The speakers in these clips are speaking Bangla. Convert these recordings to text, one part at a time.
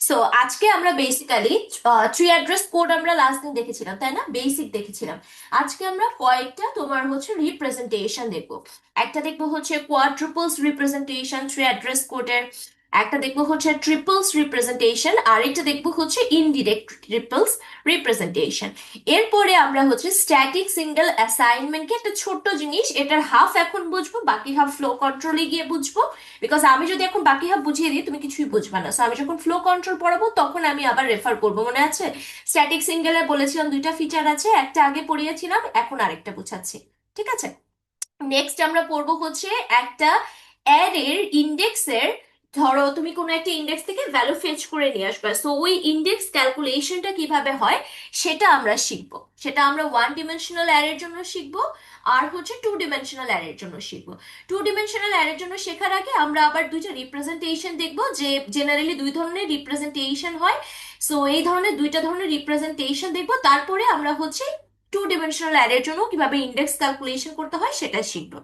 সো আজকে আমরা বেসিক্যালি ট্রি অ্যাড্রেস কোড আমরা লাস্ট দিন দেখেছিলাম, তাই না? বেসিক দেখেছিলাম। আজকে আমরা কয়েকটা তোমার হচ্ছে রিপ্রেজেন্টেশন দেখবো। একটা দেখবো হচ্ছে কোয়াড্রুপলস রিপ্রেজেন্টেশন ট্রি অ্যাড্রেস কোডের, একটা দেখবো হচ্ছে ট্রিপলস রিপ্রেজেন্টেশন, আর একটা দেখবো হচ্ছে ইনডিরেক্ট ট্রিপলস রিপ্রেজেন্টেশন। এরপরে আমরা হচ্ছে স্ট্যাটিক সিঙ্গেল অ্যাসাইনমেন্ট, কি একটা ছোট্ট জিনিস, এটার হাফ এখন বুঝবো, বাকি হাফ ফ্লো কন্ট্রোলে গিয়ে বুঝবো। বিকজ আমি যদি এখন বাকি হাফ বুঝিয়ে দিই তুমি কিছুই বুঝবে না, সো আমি যখন ফ্লো কন্ট্রোল পড়াবো তখন আমি আবার রেফার করবো। মনে আছে স্ট্যাটিক সিঙ্গেলে বলেছিলাম দুইটা ফিচার আছে, একটা আগে পড়িয়েছিলাম, এখন আরেকটা বোঝাচ্ছি। ঠিক আছে। নেক্সট আমরা পড়বো হচ্ছে একটা অ্যারের ইন্ডেক্সের, ধরো তুমি কোনো একটা ইন্ডেক্স থেকে ভ্যালু ফেচ করে নিয়ে আসবে, সো ওই ইন্ডেক্স ক্যালকুলেশনটা কিভাবে হয় সেটা আমরা শিখবো। সেটা আমরা ওয়ান ডিমেনশনাল অ্যারের জন্য শিখবো, আর হচ্ছে টু ডিমেনশনাল অ্যারের জন্য শিখবো। টু ডিমেনশনাল অ্যারের জন্য শেখার আগে আমরা আবার দুইটা রিপ্রেজেন্টেশন দেখবো, যে জেনারেলি দুই ধরনের রিপ্রেজেন্টেশন হয়। সো এই ধরনের দুইটা ধরনের রিপ্রেজেন্টেশন দেখবো, তারপরে আমরা হচ্ছে টু ডিমেনশনাল অ্যারের জন্য কিভাবে ইন্ডেক্স ক্যালকুলেশন করতে হয় সেটা শিখবো।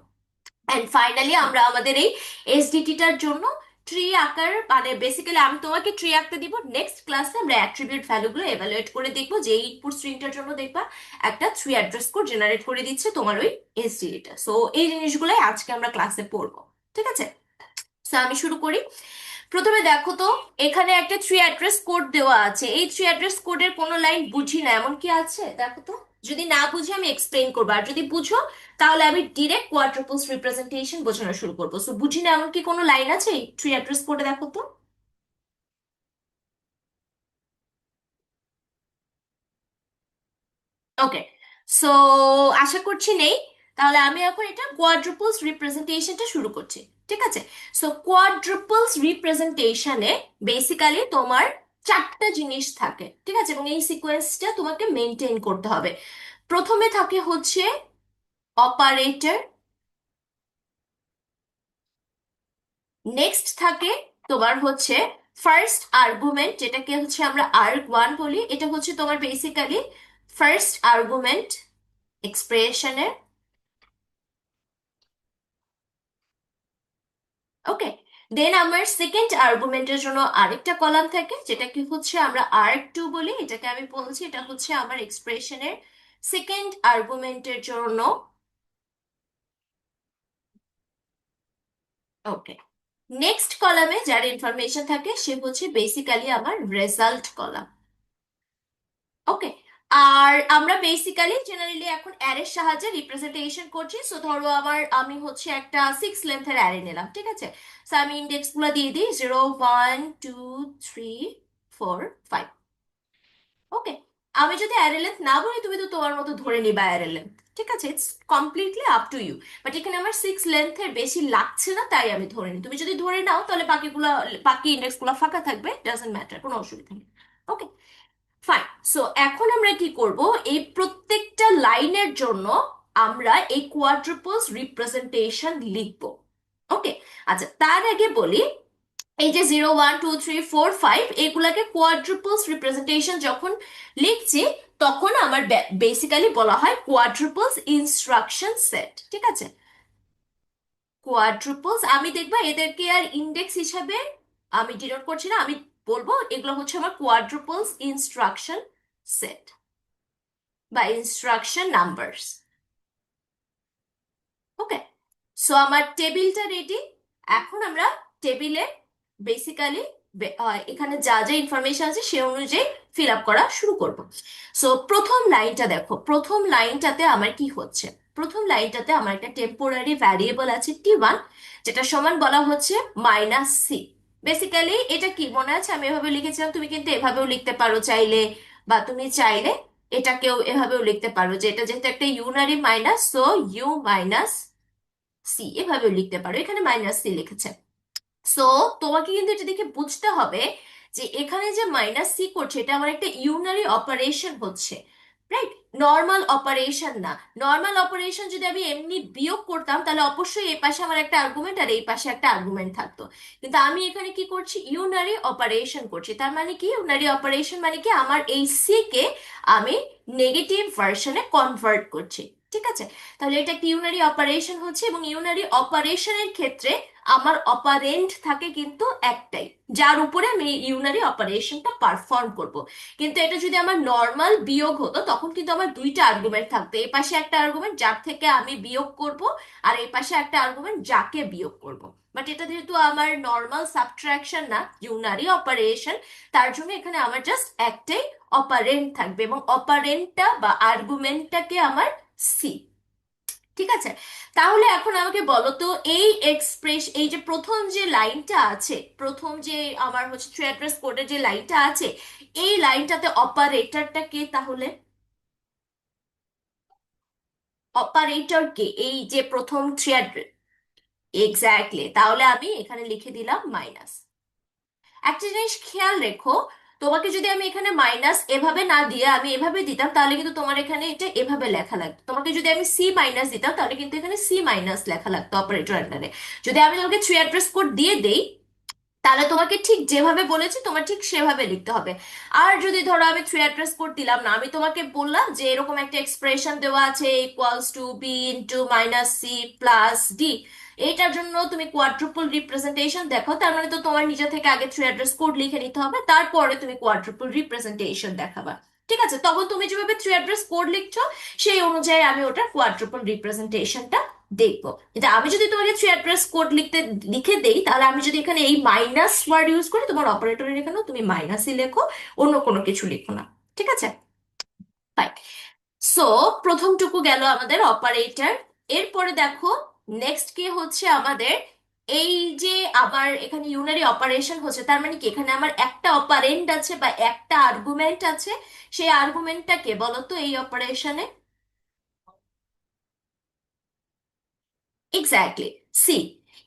এন্ড ফাইনালি আমরা আমাদের এই এসডিটিটার জন্য ট্রি আঁকার, মানে বেসিক্যালি আমি তোমাকে ট্রি আঁকতে দিব, নেক্সট ক্লাসে আমরা অ্যাট্রিবিউট ভ্যালুগুলো এভালুয়েট করে দেখবো, যে ইনপুট স্ট্রিংটার জন্য দেখবা একটা থ্রি অ্যাড্রেস কোড জেনারেট করে দিচ্ছে তোমার ওই এসডিটিটা। সো এই জিনিসগুলোই আজকে আমরা ক্লাসে পড়বো। ঠিক আছে। সো আমি শুরু করি। প্রথমে দেখো তো, এখানে একটা থ্রি অ্যাড্রেস কোড দেওয়া আছে, এই থ্রি অ্যাড্রেস কোডের কোনো লাইন বুঝি না এমন কি আছে দেখো তো। যদি না বুঝি আমি এক্সপ্লেন করবো, আর যদি বুঝো তাহলে আমি ডিরেক্ট কোয়াড্রুপলস রিপ্রেজেন্টেশন বোঝানো শুরু করবো। সো বুঝি না এমন কি কোনো লাইন আছে এই থ্রি অ্যাড্রেস কোডে, দেখো তো। ওকে। সো আশা করছি নেই। তাহলে আমি এখন এটা কোয়াড্রুপলস রিপ্রেজেন্টেশনটা শুরু করছি। ঠিক আছে। সো কোয়াড্রুপলস রিপ্রেজেন্টেশনে বেসিক্যালি তোমার চারটা জিনিস থাকে, ঠিক আছে, এবং এই সিকোয়েন্সটা তোমাকে মেনটেন করতে হবে। প্রথমে থাকে হচ্ছে অপারেটর, নেক্সট থাকে তোমার হচ্ছে ফার্স্ট আর্গুমেন্ট, যেটাকে হচ্ছে আমরা আর্গ ওয়ান বলি, এটা হচ্ছে তোমার বেসিক্যালি ফার্স্ট আর্গুমেন্ট এক্সপ্রেশনের। ওকে। দেন আমার সেকেন্ড আর্গুমেন্টের জন্য আরেকটা কলাম থাকে, যেটা কি হচ্ছে আমরা আর্গ টু বলি, এটাকে আমি বলছি এটা হচ্ছে আমার এক্সপ্রেশনের সেকেন্ড আর্গুমেন্টের জন্য। ওকে। নেক্সট কলামে যার ইনফরমেশন থাকে সে হচ্ছে বেসিক্যালি আমার রেজাল্ট কলাম। ওকে। আর আমরা বেসিক্যালি জেনারেলি এখন অ্যারের সাহায্যে রিপ্রেজেন্টেশন করছি। সো ধরো আমি হচ্ছে একটা সিক্স লেন্থের অ্যারে নিলাম, ঠিক আছে। সো আমি ইন্ডেক্স গুলো দিয়ে দিই, 0 1 2 3 4 5। ওকে। আমি যদি অ্যারে লেন্থ না বলি তুমি তো তোমার মতো ধরে নিবা অ্যারে লেন্থ, ঠিক আছে, it's completely up to you. But এখানে আমার সিক্স লেন্থের বেশি লাগছে না তাই আমি ধরে নিই, তুমি যদি ধরে নাও তাহলে বাকি ইন্ডেক্স গুলো ফাঁকা থাকবে, ডাজন্ট ম্যাটার, কোনো অসুবিধা নেই। ওকে। ফাইন। সো এখন আমরা কি করব, এই প্রত্যেকটা লাইনের জন্য আমরা এই কোয়াড্রুপলস রিপ্রেজেন্টেশন লিখব। ওকে। আচ্ছা, তার আগে বলি, এই যে 0 1 2 3 4 5 এগুলাকে কোয়াড্রুপলস রিপ্রেজেন্টেশন যখন লিখছি, তখন আমার বেসিক্যালি বলা হয় কোয়াড্রুপলস ইনস্ট্রাকশন সেট। ঠিক আছে। কোয়াড্রুপলস আমি দেখবা এদেরকে আর ইন্ডেক্স হিসাবে আমি ডিনোট করছি না, আমি বলবো এগুলো হচ্ছে আমার কোয়াড্রুপলস ইনস্ট্রাকশন সেট বা ইনস্ট্রাকশন নাম্বারস। ওকে। সো আমার টেবিলটা রেডি। এখন আমরা টেবিলে বেসিক্যালি এখানে যা যা ইনফরমেশন আছে সে অনুযায়ী ফিল আপ করা শুরু করব। সো প্রথম লাইনটা দেখো, প্রথম লাইনটাতে আমার কি হচ্ছে, প্রথম লাইনটাতে আমার একটা টেম্পোরারি ভ্যারিয়েবল আছে T1, যেটা সমান বলা হচ্ছে -C। বেসিক্যালি এটা কি মনে আছে আমি এভাবে লিখেছিলাম, তুমি কিন্তু এভাবেও লিখতে পারো চাইলে, বা তুমি চাইলে এটাকেও এভাবেও লিখতে পারো, যে এটা যেহেতু একটা ইউনারি মাইনাস, সো U-C এভাবেও লিখতে পারো, এখানে -C লিখেছে। সো তোমাকে কিন্তু এটা দেখে বুঝতে হবে যে এখানে যে -C করছে এটা আমার একটা ইউনারি অপারেশন হচ্ছে, রাইট? নর্মাল অপারেশন না। নর্মাল অপারেশন যদি আমি এমনি বিয়োগ করতাম তাহলে অবশ্যই এই পাশে আমার একটা আর্গুমেন্ট আর এই পাশে একটা আর্গুমেন্ট থাকতো, কিন্তু আমি এখানে কি করছি, ইউনারি অপারেশন করছি। তার মানে কি ইউনারি অপারেশন মানে কি, আমার এই সি কে আমি নেগেটিভ ভার্সনে কনভার্ট করছি। ঠিক আছে। তাহলে এটা একটা ইউনারি অপারেশন হচ্ছে, এবং ইউনারি অপারেশনের ক্ষেত্রে আমার অপারেন্ট থাকে কিন্তু একটাই, যার উপরে আমি ইউনারি অপারেশনটা পারফর্ম করব। কিন্তু এটা যদি আমার নর্মাল বিয়োগ হতো তখন কিন্তু আমার দুইটা আর্গুমেন্ট থাকতো, এই পাশে একটা আর্গুমেন্ট যার থেকে আমি বিয়োগ করব, আর এই পাশে একটা আর্গুমেন্ট যাকে বিয়োগ করব। বাট এটা যেহেতু আমার নর্মাল সাবট্রাকশন না, ইউনারি অপারেশন, তার জন্য এখানে আমার জাস্ট একটাই অপারেন্ট থাকবে, এবং অপারেন্টটা বা আর্গুমেন্টটাকে আমার সি। ঠিক আছে, তাহলে এখন আমাকে বলো তো, এই এই যে প্রথম যে লাইনটা আছে, প্রথম যে আমার হচ্ছে থ্রি অ্যাড্রেস কোডের যে লাইনটা আছে, এই লাইনটাতে অপারেটরটা কে তাহলে? অপারেটর কে এই যে প্রথম থ্রি অ্যাড্রেস? এক্স্যাক্টলি, তাহলে আমি এখানে লিখে দিলাম মাইনাস। একটা জিনিস খেয়াল রেখো, তোমাকে যদি আমি এখানে মাইনাস এভাবে না দিয়ে আমি এভাবে দিতাম, তাহলে কিন্তু তোমার এখানে এটা এভাবে লেখা লাগতো। তোমাকে যদি আমি সি মাইনাস দিতাম, তাহলে কিন্তু এখানে সি মাইনাস লেখা লাগতো অপারেটর আন্ডারে। যদি আমি তোমাকে থ্রি অ্যাড্রেস কোড দিয়ে দেই, তাহলে তোমাকে ঠিক যেভাবে বলেছি তোমার ঠিক সেভাবে লিখতে হবে। আর যদি ধরো আমি থ্রি অ্যাড্রেস কোড দিলাম না, আমি তোমাকে বললাম যে এরকম একটা এক্সপ্রেশন দেওয়া আছে, equals to B into minus C plus D, এইটার জন্য তুমি কোয়াড্রুপল রিপ্রেজেন্টেশন দেখো, তার মানে তো তোমার নিজে থেকে আগে থ্রি অ্যাড্রেস কোড লিখে নিতে হবে, তারপরে তুমি কোয়াড্রুপল রিপ্রেজেন্টেশন দেখাবা। ঠিক আছে, তখন তুমি যেভাবে থ্রি অ্যাড্রেস কোড লিখছো সেই অনুযায়ী আমি ওটার কোয়াড্রুপল রিপ্রেজেন্টেশনটা দেখবো। কিন্তু আমি যদি তোমাকে থ্রি অ্যাড্রেস কোড লিখে দেই, তাহলে আমি যদি এখানে এই মাইনাস ওয়ার্ড ইউজ করি, তোমার অপারেটরের এখানেও তুমি মাইনাসই লেখো, অন্য কোনো কিছু লিখো না। ঠিক আছে, ফাইন। সো প্রথমটুকু গেল আমাদের অপারেটর। এরপরে দেখো নেক্সট কি হচ্ছে আমাদের, এই যে আবার এখানে ইউনারি অপারেশন হচ্ছে, তার মানে কি এখানে আমার একটা অপারেন্ড আছে বা একটা আর্গুমেন্ট আছে, সেই আর্গুমেন্টটা কে বলো তো এই অপারেশনে? Exactly, C.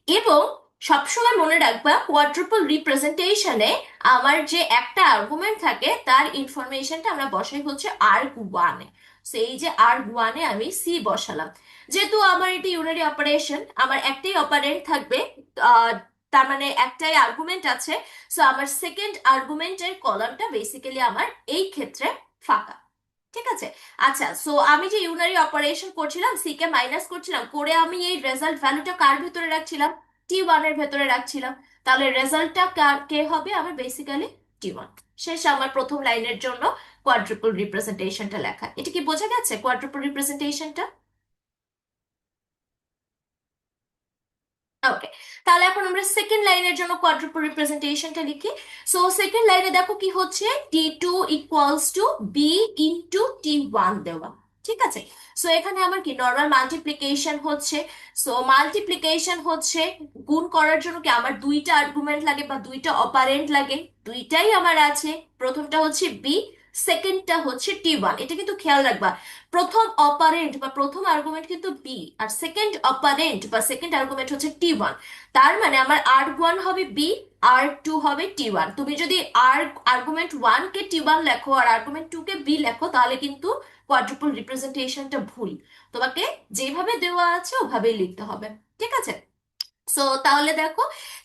এবং সবসময় মনে রাখবা কোয়াড্রুপল রিপ্রেজেন্টেশনে আমার যে একটা আর্গুমেন্ট থাকে তার ইনফরমেশনটা আমরা বসাই হচ্ছে আর্গ ওয়ানে। সেই যে আর্গ ওয়ানে আমি সি বসালাম। যেহেতু আমার এটি ইউনারি অপারেশন, আমার একটাই অপারেন্ট থাকবে, আহ, তার মানে একটাই আর্গুমেন্ট আছে, সো আমার সেকেন্ড আর্গুমেন্টের কলামটা বেসিক্যালি আমার এই ক্ষেত্রে ফাঁকা। ঠিক আছে, আচ্ছা, সো আমি যে ইউনারি অপারেশন করছিলাম, সি কে মাইনাস করছিলাম করে, আমি এই রেজাল্ট ভ্যালুটা কার ভেতরে রাখছিলাম? টি ওয়ান এর ভেতরে রাখছিলাম। তাহলে রেজাল্টটা কে হবে আমার? Basically T one. শেষ আমার প্রথম লাইনের জন্য কোয়াড্রুপল রিপ্রেজেন্টেশনটা লেখা। এটা কি বোঝা গেছে কোয়াড্রুপল রিপ্রেজেন্টেশনটা? ওকে, তাহলে এখন আমরা সেকেন্ড লাইনের জন্য কোয়াড্রুপল রিপ্রেজেন্টেশনটা লিখি। সো সেকেন্ড লাইনে দেখো কি হচ্ছে, T two equals to B into T one দেওয়া। ঠিক আছে, সো এখানে আমার কি নর্মাল মাল্টিপ্লিকেশন হচ্ছে। সো মাল্টিপ্লিকেশন হচ্ছে, গুণ করার জন্য কি আমার দুইটা আর্গুমেন্ট লাগে বা দুইটা অপারেন্ট লাগে? দুইটাই আমার আছে। প্রথমটা হচ্ছে বি, সেকেন্ডটা হচ্ছে টি ওয়ান। এটা কিন্তু খেয়াল রাখবা, প্রথম অপারেন্ট বা প্রথম আর্গুমেন্ট কিন্তু বি, আর সেকেন্ড অপারেন্ট বা সেকেন্ড আর্গুমেন্ট হচ্ছে টি ওয়ান। তার মানে আমার আর ওয়ান হবে বি, আর টু হবে টি ওয়ান। তুমি যদি আর আর্গুমেন্ট ওয়ান কে টি ওয়ান লেখো আর আর্গুমেন্ট টু কে বি লেখো, তাহলে কিন্তু কোয়াড্রুপল রিপ্রেজেন্টেশনটা ভুল। তোমাকে যেভাবে দেওয়া আছে ওভাবেই লিখতে হবে। ঠিক আছে, সো তাহলে দেখো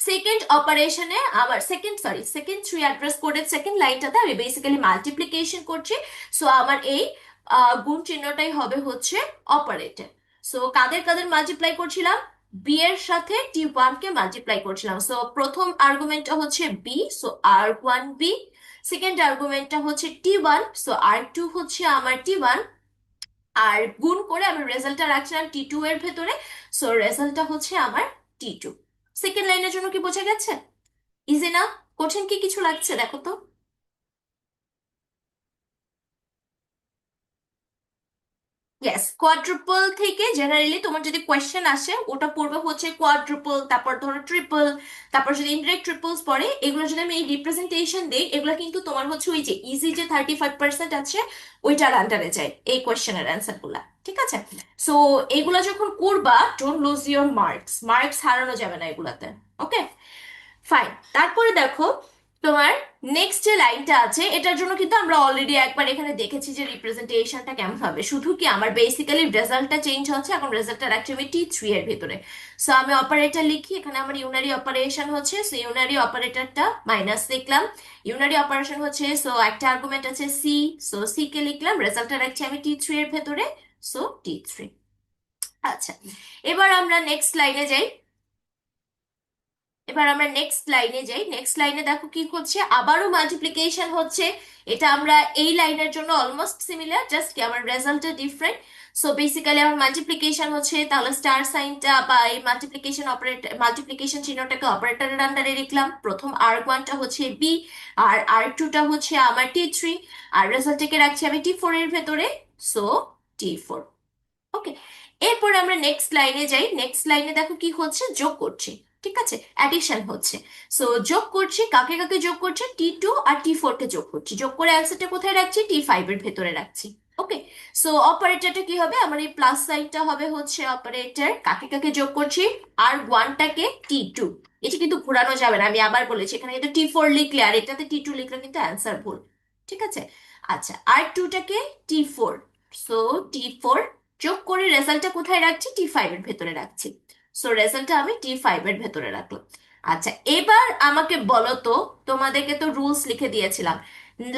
সেকেন্ড অপারেশনে আমার সেকেন্ড থ্রি অ্যাড্রেস কোডের সেকেন্ড লাইনটাতে আমি বেসিক্যালি মাল্টিপ্লিকেশন করছি। সো আমার এই গুণ চিহ্নটাই হবে হচ্ছে অপারেটর। সো কাদের কাদের মাল্টিপ্লাই করছিলাম? বি এর সাথে টি ওয়ান কে মাল্টিপ্লাই করছিলাম। সো প্রথম আর্গুমেন্টটা হচ্ছে বি, সো আর ওয়ান বি। সেকেন্ড আর্গুমেন্টটা হচ্ছে টি ওয়ান, সো আর টু হচ্ছে আমার টি ওয়ান। আর গুণ করে আমি রেজাল্টটা রাখছিলাম টি টু এর ভেতরে, সো রেজাল্টটা হচ্ছে আমার টি টু। সেকেন্ড লাইনের জন্য কি বোঝা গেছে? ইজি না? কঠিন কি কিছু লাগছে দেখো তো? ইয়েস, কোয়াড্রুপল থেকে জেনারেলি তোমার যদি কোয়েশ্চেন আসে, ওটা পড়বে হচ্ছে কোয়াড্রুপল, তারপর ধরো ট্রিপল, তারপর যদি ইনডিরেক্ট ট্রিপলস পড়ে, এগুলো যদি আমি এই রিপ্রেজেন্টেশন দিই, এগুলো কিন্তু তোমার হচ্ছে ওই যে ইজি যে 35% আছে ওইটার আন্ডারে যায় এই কোয়েশ্চেনের অ্যান্সার গুলা। ঠিক আছে, সো এগুলা যখন করবা, don't lose your marks, marks হারানো যাবে না এগুলাতে। ওকে, ফাইন। তারপরে দেখো তোমার নেক্সট যে লাইনটা আছে, এটার জন্য কিন্তু আমরা অলরেডি একবার এখানে দেখেছি যে রিপ্রেজেন্টেশনটা কেমন হবে, শুধু কি আমার বেসিক্যালি রেজাল্টটা চেঞ্জ হচ্ছে, এখন রেজাল্টটা রাখছি আমি টি থ্রি এর ভিতরে। সো আমি অপারেটর লিখি, এখানে আমার ইউনারি অপারেশন হচ্ছে, সো ইউনারি অপারেটরটা মাইনাস লিখলাম। ইউনারি অপারেশন হচ্ছে, সো একটা আর্গুমেন্ট আছে সি, সো সি কে লিখলাম, রেজাল্টটা রাখছি আমি টি থ্রি এর ভেতরে, সো টি থ্রি। আচ্ছা, এবার আমরা নেক্সট লাইনে যাই। এবার আমরা নেক্সট লাইনে যাই। নেক্সট লাইনে দেখো কি হচ্ছে, আবারও মাল্টিপ্লিকেশন হচ্ছে। এটা আমরা এই লাইনের জন্য অলমোস্ট সিমিলার, জাস্ট কি আমার রেজাল্টটা ডিফারেন্ট। সো বেসিক্যালি আমার মাল্টিপ্লিকেশন হচ্ছে, তাহলে স্টার সাইনটা বা এই মাল্টিপ্লিকেশন অপারেটর, মাল্টিপ্লিকেশন চিহ্নটাকে অপারেটরের আন্ডারে লিখলাম। প্রথম আর 1টা হচ্ছে বি, আর আর 2টা হচ্ছে আমার T3, আর রেজাল্টটাকে রাখছি আমি T4 এর ভেতরে। So T4। ওকে, এরপর আমরা নেক্সট লাইনে যাই। নেক্সট লাইনে দেখো কি হচ্ছে, যোগ করছি। ঠিক আছে, অ্যাডিশন হচ্ছে। সো যোগ করছি, কাকে কাকে যোগ করছি, T2 আর T4 কে যোগ করছি। যোগ করে অ্যান্সারটা কোথায় রাখছি, T5 এর ভেতরে রাখছি। ওকে, সো অপারেটরটা কি হবে, আমার এই প্লাস সাইনটা হবে হচ্ছে অপারেটর, কাকে কাকে যোগ করছি, আর 1টাকে T2। এটা কিন্তু ঘোরানো যাবে না, আমি আবার বলেছি, এখানে কিন্তু T4 লিখলে আর এটাতে T2 লিখলে কিন্তু অ্যান্সার ভুল। ঠিক আছে, আচ্ছা আর 2টাকে T4। সো T4 যোগ করে রেজাল্টটা কোথায় রাখছি, T5 এর ভেতরে রাখছি। সো রেজাল্টটা আমি T5 এর ভেতরে রাখলাম। আচ্ছা, এবার আমাকে বলো তো, তোমাদেরকে তো রুলস লিখে দিয়েছিলাম,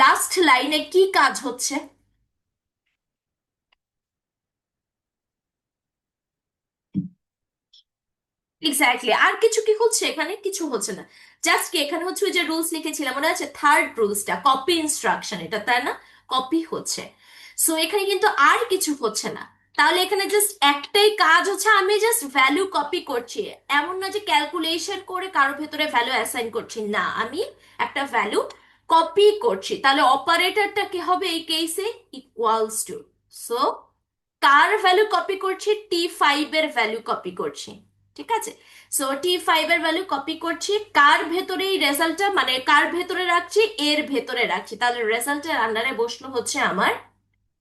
লাস্ট লাইনে কি কাজ হচ্ছে? এক্স্যাক্টলি, আর কিছু কি হচ্ছে এখানে, কিছু হচ্ছে না। জাস্ট কি এখানে হচ্ছে ওই যে রুলস লিখেছিলাম মনে আছে, থার্ড রুলসটা কপি ইনস্ট্রাকশন, এটা তাই না, কপি হচ্ছে। সো এখানে কিন্তু আর কিছু হচ্ছে না। তাহলে এখানে জাস্ট একটাই কাজ হচ্ছে, আমি জাস্ট ভ্যালু কপি করছি। এমন না যে ক্যালকুলেশন করে কারো ভেতরে ভ্যালু অ্যাসাইন করছি, না, আমি একটা ভ্যালু কপি করছি। তাহলে অপারেটরটা কি হবে এই কেসে, equals to. So car value copy করছি, T5 এর ভ্যালু কপি করছি। ঠিক আছে, সো T5 এর ভ্যালু কপি করছি, কার ভেতরে এই রেজাল্টটা, মানে কার ভেতরে রাখছি, এর ভেতরে রাখছি। তাহলে রেজাল্টের আন্ডারে বসলো হচ্ছে আমার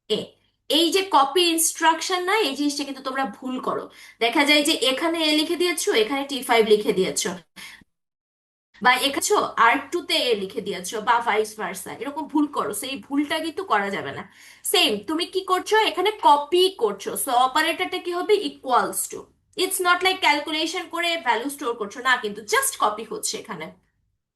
এ। এই যে কপি ইনস্ট্রাকশন না, এই জিনিসটা কিন্তু তোমরা ভুল করো। দেখা যায় যে এখানে এ লিখে দিয়েছো, এখানে T5 লিখে দিয়েছো, বা এখানে আর 2তে এ লিখে দিয়েছো, বা ভাইস ভার্সা, এরকম ভুল করো। সেই ভুলটা কিন্তু করা যাবে না। সেম তুমি কি করছো, এখানে কপি করছো। সো অপারেটরটা কি হবে, equals to. It's not like calculation করে ভ্যালু স্টোর করছো না, কিন্তু জাস্ট কপি হচ্ছে এখানে।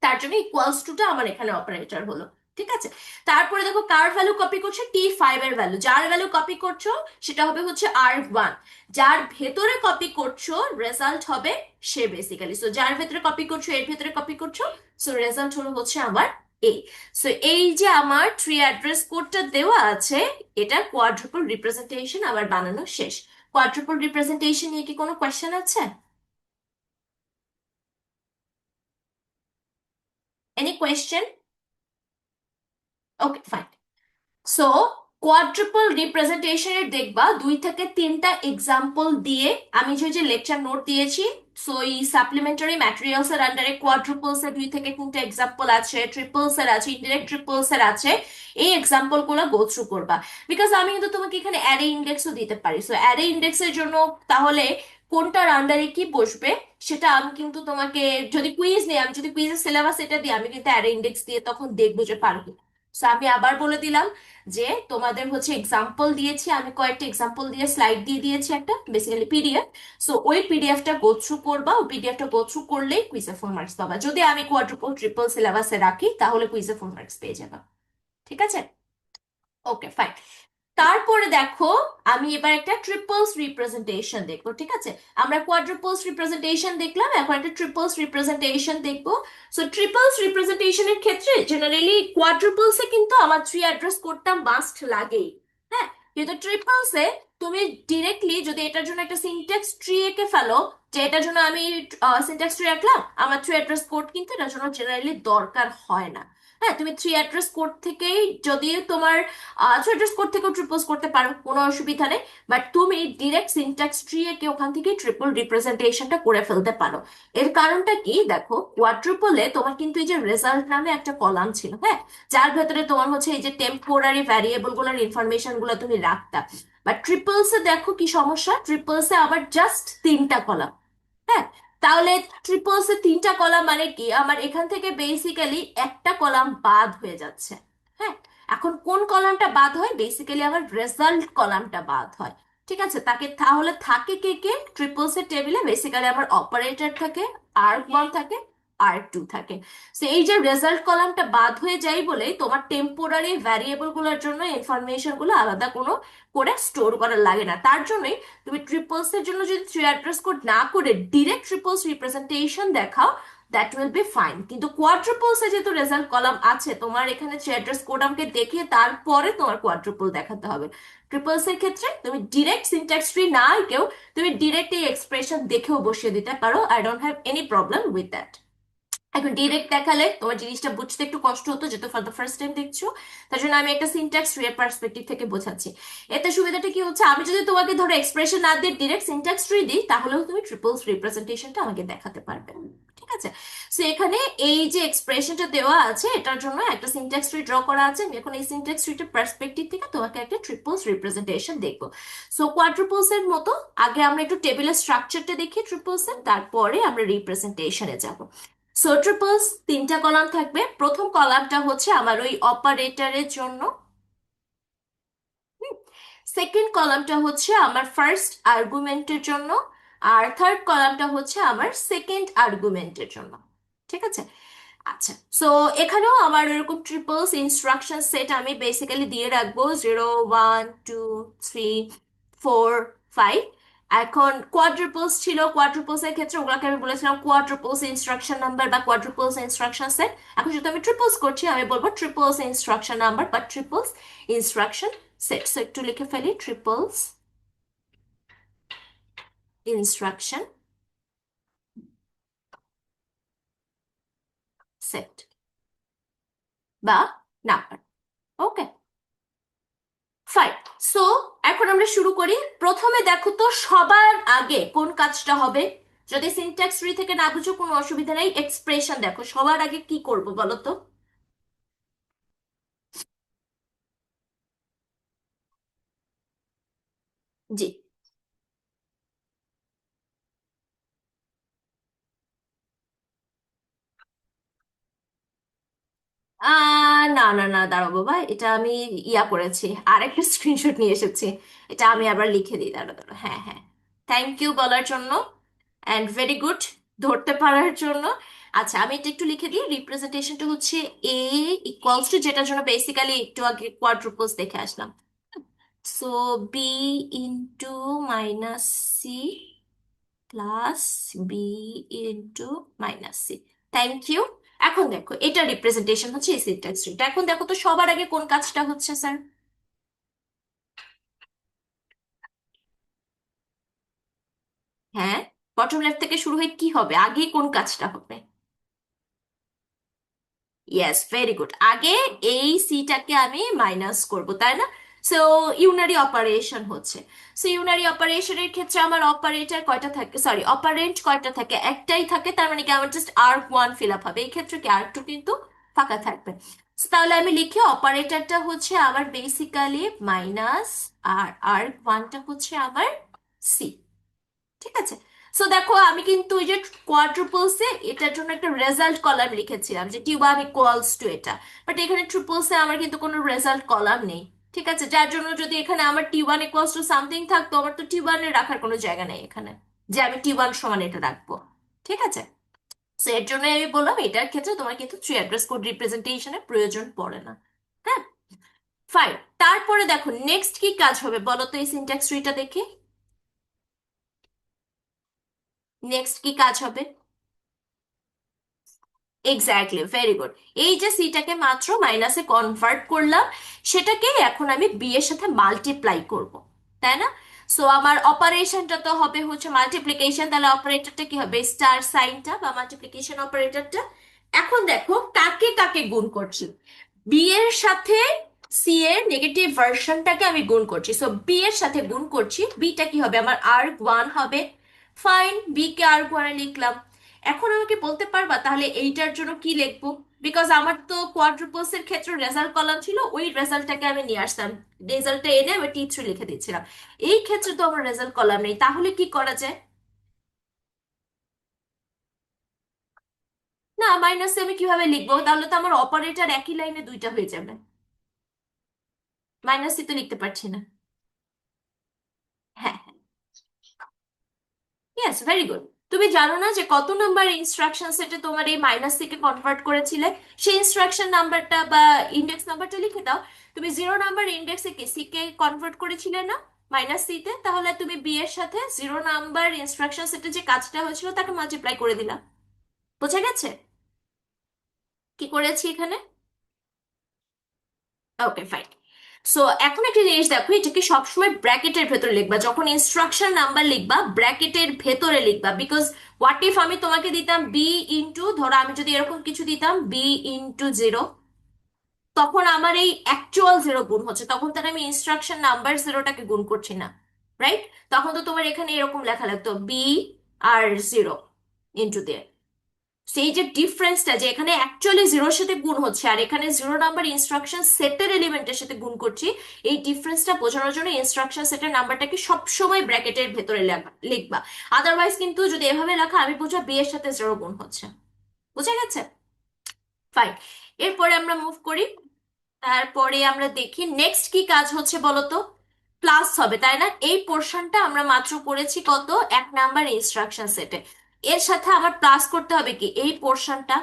তার জন্য ইকুয়ালস টুটা আমার এখানে অপারেটর হলো। ঠিক আছে, তারপরে দেখো কার ভ্যালু কপি করছে, T5 এর ভ্যালু, যার ভ্যালু কপি করছো সেটা হবে হচ্ছে আর 1। যার ভেতরে কপি করছো রেজাল্ট হবে সে, বেসিক্যালি। সো যার ভেতরে কপি করছো, এর ভেতরে কপি করছো, সো রেজাল্ট হলো হচ্ছে আমার এ। সো এই যে আমার ট্রি অ্যাড্রেস কোডটা দেওয়া আছে, এটা কোয়াড্রুপল রিপ্রেজেন্টেশন আমার বানানো শেষ। কোয়াড্রুপল রিপ্রেজেন্টেশন নিয়ে কি কোনো কোয়েশ্চেন আছে? Any question? Okay, fine. So quadruple রিপ্রেজেন্টেশনের দেখবা 2 থেকে 3টা এক্সাম্পল দিয়ে, আমি যে লেকচার নোট দিয়েছি, সো এই সাপ্লিমেন্টারি ম্যাটেরিয়ালস এর আন্ডারে কোয়াড্রুপলস এর 2 থেকে 3টা এক্সাম্পল আছে, ট্রিপলস এর আছে, ইনডিরেক্ট ট্রিপলস এর আছে। এই এক্সাম্পল গুলো গো থ্রু করবা। বিকজ আমি কিন্তু তোমাকে এখানে অ্যারে ইন্ডেক্সও দিতে পারি। সো অ্যারে ইন্ডেক্সের জন্য তাহলে কোনটার আন্ডারে কি বসবে সেটা আমি কিন্তু তোমাকে, যদি কুইজ নেই, আমি যদি কুইজের সিলেবাস এটা দিই, আমি কিন্তু অ্যারে ইন্ডেক্স দিয়ে তখন দেখবো যে পারবো। সো আমি আবার বলে দিলাম যে তোমাদের হচ্ছে এক্সাম্পল দিয়েছি, আমি কয়েকটা এক্সাম্পল দিয়ে স্লাইড দিয়ে দিয়েছি, একটা বেসিক্যালি পিডিএফ। সো ওই পিডিএফটা গো থ্রু করবা, ওই পিডিএফটা গো থ্রু করলেই কুইজে 4 মার্কস পাবা। যদি আমি কোয়াড্রুপল ট্রিপল সিলেবাসে রাখি তাহলে কুইজে 4 মার্কস পেয়ে যাবা। ঠিক আছে, ওকে, ফাইন। তারপরে দেখো, আমি এবার একটা ট্রিপলস রিপ্রেজেন্টেশন দেখবো। ঠিক আছে, আমরা কোয়াড্রুপলস রিপ্রেজেন্টেশন দেখলাম, এখন একটা ট্রিপলস রিপ্রেজেন্টেশন দেখবো। সো ট্রিপলস রিপ্রেজেন্টেশনের ক্ষেত্রে জেনারেলি কোয়াড্রুপলসে কিন্তু আমার ট্রি অ্যাড্রেস কোডটা মাস্ট লাগেই। হ্যাঁ, কিন্তু ট্রিপলসে তুমি ডিরেক্টলি যদি এটার জন্য একটা সিনট্যাক্স ট্রি এঁকে ফেলো, যে এটার জন্য আমি সিনট্যাক্স ট্রি রাখলাম, আমার থ্রি অ্যাড্রেস কোড কিন্তু এটার জন্য জেনারেলি দরকার হয় না। হ্যাঁ, তুমি থ্রি অ্যাড্রেস কোড থেকেই, যদি তোমার অ্যাড্রেস কোড থেকেও ট্রিপলস করতে পারো, কোনো অসুবিধা নেই। বাট তুমি ডিরেক্ট সিনট্যাক্স ট্রি একে ওখান থেকে ট্রিপল রিপ্রেজেন্টেশনটা করে ফেলতে পারো। এর কারণটা কি দেখো, কোয়াড্রুপলে তোমার কিন্তু এই যে রেজাল্ট নামে একটা কলাম ছিল, হ্যাঁ, যার ভেতরে তোমার হচ্ছে এই যে টেম্পোরারি ভ্যারিয়েবল গুলোর ইনফরমেশন গুলো তুমি রাখতা। বাট ট্রিপলসে দেখো কি সমস্যা, ট্রিপলসে আবার জাস্ট 3টা কলাম। হ্যাঁ, তাহলে ট্রিপলস এ 3টা কলাম মানে কি, আমার এখান থেকে বেসিক্যালি একটা কলাম বাদ হয়ে যাচ্ছে। হ্যাঁ, এখন কোন কলামটা বাদ হয়, বেসিক্যালি আমার রেজাল্ট কলামটা বাদ হয়। ঠিক আছে, তাকে তাহলে থাকে কে কে, ট্রিপলস এর টেবিলে বেসিক্যালি আমার অপারেটর থাকে, আর 1 থাকে, আর 2 থাকে। তো এই যে রেজাল্ট কলামটা বাদ হয়ে যায় বলে তোমার টেম্পোরারি ভ্যারিয়েবল গুলোর জন্য ইনফরমেশন গুলো আলাদা কোনো করে স্টোর করা লাগে না। তার জন্যই তুমি ট্রিপলস এর জন্য যদি থ্রি অ্যাড্রেস কোড না করে ডিরেক্ট ট্রিপলস রিপ্রেজেন্টেশন দেখাও, দ্যাট উইল বি ফাইন। কিন্তু কোয়াড্রুপলসে যেহেতু রেজাল্ট কলাম আছে, তোমার এখানে অ্যাড্রেস কোড আমাকে দেখিয়ে তারপরে তোমার কোয়াড্রুপল দেখাতে হবে। ট্রিপলস এর ক্ষেত্রে তুমি ডিরেক্ট সিনট্যাক্স ট্রি না কেউ, তুমি ডিরেক্ট এই এক্সপ্রেশন দেখেও বসিয়ে দিতে পারো, I don't have any problem with that. এখন ডিরেক্ট দেখালে তোমার জিনিসটা বুঝতে একটু কষ্ট হতো, যেহেতু ফর দ্য ফার্স্ট টাইম দেখছো, তার জন্য আমি একটা সিনট্যাক্স ট্রি এর পার্সপেক্টিভ থেকে বোঝাচ্ছি। এতে সুবিধাটা কি হচ্ছে, আমি যদি তোমাকে ধরো এক্সপ্রেশন না দিয়ে ডিরেক্ট সিনট্যাক্স ট্রি দিই, তাহলেও তুমি ট্রিপলস রিপ্রেজেন্টেশনটা আমাকে দেখাতে পারবে। ঠিক আছে? সো এখানে এই যে এক্সপ্রেশনটা দেওয়া আছে, এটার জন্য একটা সিনট্যাক্স ট্রি ড্র করা আছে। আমি এখন এই সিনট্যাক্স ট্রিটার পার্সপেক্টিভ থেকে তোমাকে একটা ট্রিপলস রিপ্রেজেন্টেশন দেখবো। সো কোয়াড্রুপলস এর মতো আগে আমরা একটু টেবিলের স্ট্রাকচারটা দেখি ট্রিপলস এর, তারপরে আমরা রিপ্রেজেন্টেশনে যাব। সো ট্রিপলস তিনটা কলাম থাকবে। প্রথম কলামটা হচ্ছে আমার ওই অপারেটরের জন্য, সেকেন্ড কলামটা হচ্ছে আমার ফার্স্ট আর্গুমেন্টের জন্য, আর থার্ড কলামটা হচ্ছে আমার সেকেন্ড আর্গুমেন্টের জন্য। ঠিক আছে? আচ্ছা, সো এখানেও আমার এরকম ট্রিপলস ইনস্ট্রাকশন সেট আমি বেসিক্যালি দিয়ে রাখবো, 0 1 2 3 4 5। এখন কোয়াড্রুপলস ছিল, কোয়াড্রুপলস এর ক্ষেত্রে ওগুলোকে আমি বলেছিলাম কোয়াড্রুপলস ইনস্ট্রাকশন নাম্বার বা কোয়াড্রুপলস ইনস্ট্রাকশন সেট। এখন যেহেতু আমি ট্রিপলস করছি, আমি বলবো ট্রিপলস ইনস্ট্রাকশন নাম্বার বা ট্রিপলস ইনস্ট্রাকশন সেট। সো একটু লিখে ফেলি, ট্রিপলস ইনস্ট্রাকশন সেট বা নাম্বার। ওকে, ফাইন। সো এখন আমরা শুরু করি। প্রথমে দেখো তো সবার আগে কোন কাজটা হবে। যদি সিনট্যাক্স ট্রি থেকে না বুঝো কোনো অসুবিধা নেই, এক্সপ্রেশন দেখো সবার আগে কি করব বলো তো। জি। না না না, দাঁড়াও বাবা, এটা আমি ইয়া করেছি, আরেকটা স্ক্রিনশট নিয়ে এসেছি। এটা আমি আবার লিখে দিই, দাঁড়াও দাঁড়াও, হ্যাঁ হ্যাঁ। থ্যাংক ইউ বলার জন্য, অ্যান্ড ভেরি গুড ধরতে পারার জন্য। আচ্ছা, আমি এটা একটু লিখে দিই। রিপ্রেজেন্টেশনটা হচ্ছে এ ইকুয়ালস টু, যেটার জন্য বেসিক্যালি একটু আগে কোয়াড্রুপলস দেখে আসলাম। So B into minus C plus B into minus C. Thank you. এখন দেখো এটা রিপ্রেজেন্টেশন হচ্ছে এই সিনট্যাক্স ট্রিটা। এখন দেখো তো সবার আগে কোন কাজটা হচ্ছে স্যার। হ্যাঁ, বটম লেফট থেকে শুরু হয়ে কি হবে, আগে কোন কাজটা হবে? Yes, very good. আগে এই সিটাকে আমি মাইনাস করব, তাই না? সো ইউনারি অপারেশন হচ্ছে। সো ইউনারি অপারেশনের ক্ষেত্রে আমার অপারেটর কয়টা থাকে, সরি অপারেন্ট কয়টা থাকে, একটাই থাকে। তার মানে কি আমার জাস্ট আর্ক 1 ফিল আপ হবে। এই ক্ষেত্রে কি আর্ক 2 কিন্তু ফাঁকা থাকবে। So, তাহলে আমি লিখি অপারেটরটা হচ্ছে আমার বেসিক্যালি মাইনাস, আর আর্ক 1টা হচ্ছে আমার সি। ঠিক আছে? সো দেখো আমি কিন্তু ওই যে কোয়াড্রুপলসে এটার জন্য একটা রেজাল্ট কলাম লিখেছিলাম যে টি1 ইকুয়ালস টু এটা, বাট এখানে ট্রিপলসে আমার কিন্তু কোনো রেজাল্ট কলাম নেই। ঠিক আছে? যার জন্য যদি এখানে আমার টি1 ইকুয়ালস টু সামথিং থাকতো, আমার তো টি1 এ রাখার কোনো জায়গা নেই এখানে, যে আমি টি1 সমান এটা রাখবো। ঠিক আছে? সো এর জন্য আমি বললাম এটার ক্ষেত্রে তোমার কিন্তু থ্রি অ্যাড্রেস কোড রিপ্রেজেন্টেশনের প্রয়োজন পড়ে না। হ্যাঁ, ফাইন। তারপরে দেখো নেক্সট কি কাজ হবে বলো তো, এই সিনট্যাক্স ট্রিটা দেখে নেক্সট কি কাজ হবে। Exactly, very good. এই যে সিটাকে মাত্র মাইনাসে কনভার্ট করলাম, সেটাকে এখন আমি বি এর সাথে মাল্টিপ্লাই করব, তাই না? সো আমার অপারেশনটা তো হবে হচ্ছে মাল্টিপ্লিকেশন, তাহলে অপারেটরটা কি হবে, স্টার সাইনটা বা মাল্টিপ্লিকেশন অপারেটরটা। এখন দেখো কাকে কাকে গুণ করছি। বি এর সাথে সি এর নেগেটিভ ভার্সনটাকে আমি গুণ করছি। সো বি এর সাথে গুণ করছি, বিটা কি হবে আমার আর্ক 1 হবে। ফাইন, বি কে আর্ক 1 এ লিখলাম। এখন আমাকে বলতে পারবা তাহলে এইটার জন্য কি লিখবো? বিকজ আমার তো কোয়াড্রুপলস এর ক্ষেত্রে রেজাল্ট কলাম ছিল, ওই রেজাল্টটাকে আমি নিয়ে আসতাম, রেজাল্টটা এনে আমি টি3 লিখে দিচ্ছিলাম। এই ক্ষেত্রে তো আমার রেজাল্ট কলাম নেই, তাহলে কি করা যায়? না, মাইনাসে আমি কিভাবে লিখবো, তাহলে তো আমার অপারেটর একই লাইনে দুইটা হয়ে যাবে। মাইনাসে তো লিখতে পারছি না। হ্যাঁ, ইয়েস, ভেরি গুড। তুমি জানো না যে কত নাম্বার ইনস্ট্রাকশন সেটে তোমার এই মাইনাস থেকে কনভার্ট করেছিলে? সেই ইনস্ট্রাকশন নাম্বারটা বা ইন্ডেক্স নাম্বারটা লিখে দাও। তুমি 0 নাম্বার ইন্ডেক্সে কি সি কে কনভার্ট করেছিলে না, মাইনাস সি তে? তাহলে তুমি বি এর সাথে 0 নাম্বার ইনস্ট্রাকশন সেটে যে কাজটা হয়েছিল তাকে মাল্টিপ্লাই করে দিলা। বোঝা গেছে কি করেছি এখানে? ওকে ফাইন। সো এখন একটা জিনিস দেখো, এটাকে সবসময় ব্র্যাকেটের ভেতরে লিখবা, যখন ইনস্ট্রাকশন নাম্বার লিখবা ব্র্যাকেটের ভেতরে লিখবা। বিকজ হোয়াট ইফ আমি তোমাকে দিতাম বি ইন্টু, ধরো আমি যদি এরকম কিছু দিতাম বি ইন্টু জিরো, তখন আমার এই অ্যাকচুয়াল জিরো গুণ হচ্ছে, তখন তার আমি ইনস্ট্রাকশন নাম্বার জিরোটাকে গুণ করছি না, রাইট? তখন তো তোমার এখানে এরকম লেখা লাগতো বি আর জিরো ইন্টু দিয়ে। সেই যে ডিফারেন্সটা, যে এখানে অ্যাকচুয়ালি জিরোর সাথে গুণ হচ্ছে আর এখানে জিরো নাম্বার ইনস্ট্রাকশন সেটের এলিমেন্টের সাথে গুণ করছি, এই ডিফারেন্সটা বোঝানোর জন্য ইনস্ট্রাকশন সেটের নাম্বারটাকে সবসময় ব্র্যাকেটের ভেতরে লিখবা। আদারওয়াইজ কিন্তু যদি এভাবে লেখা, আমি বুঝা বি এর সাথে জিরো গুণ হচ্ছে। বুঝা গেছে? ফাইন। এরপরে আমরা মুভ করি। তারপরে আমরা দেখি নেক্সট কি কাজ হচ্ছে বলতো। প্লাস হবে, তাই না? এই পোর্শনটা আমরা মাত্র করেছি কত, 1 নাম্বার ইনস্ট্রাকশন সেটে। এর সাথে আমার প্লাস করতে হবে কি এই পোর্শনটা,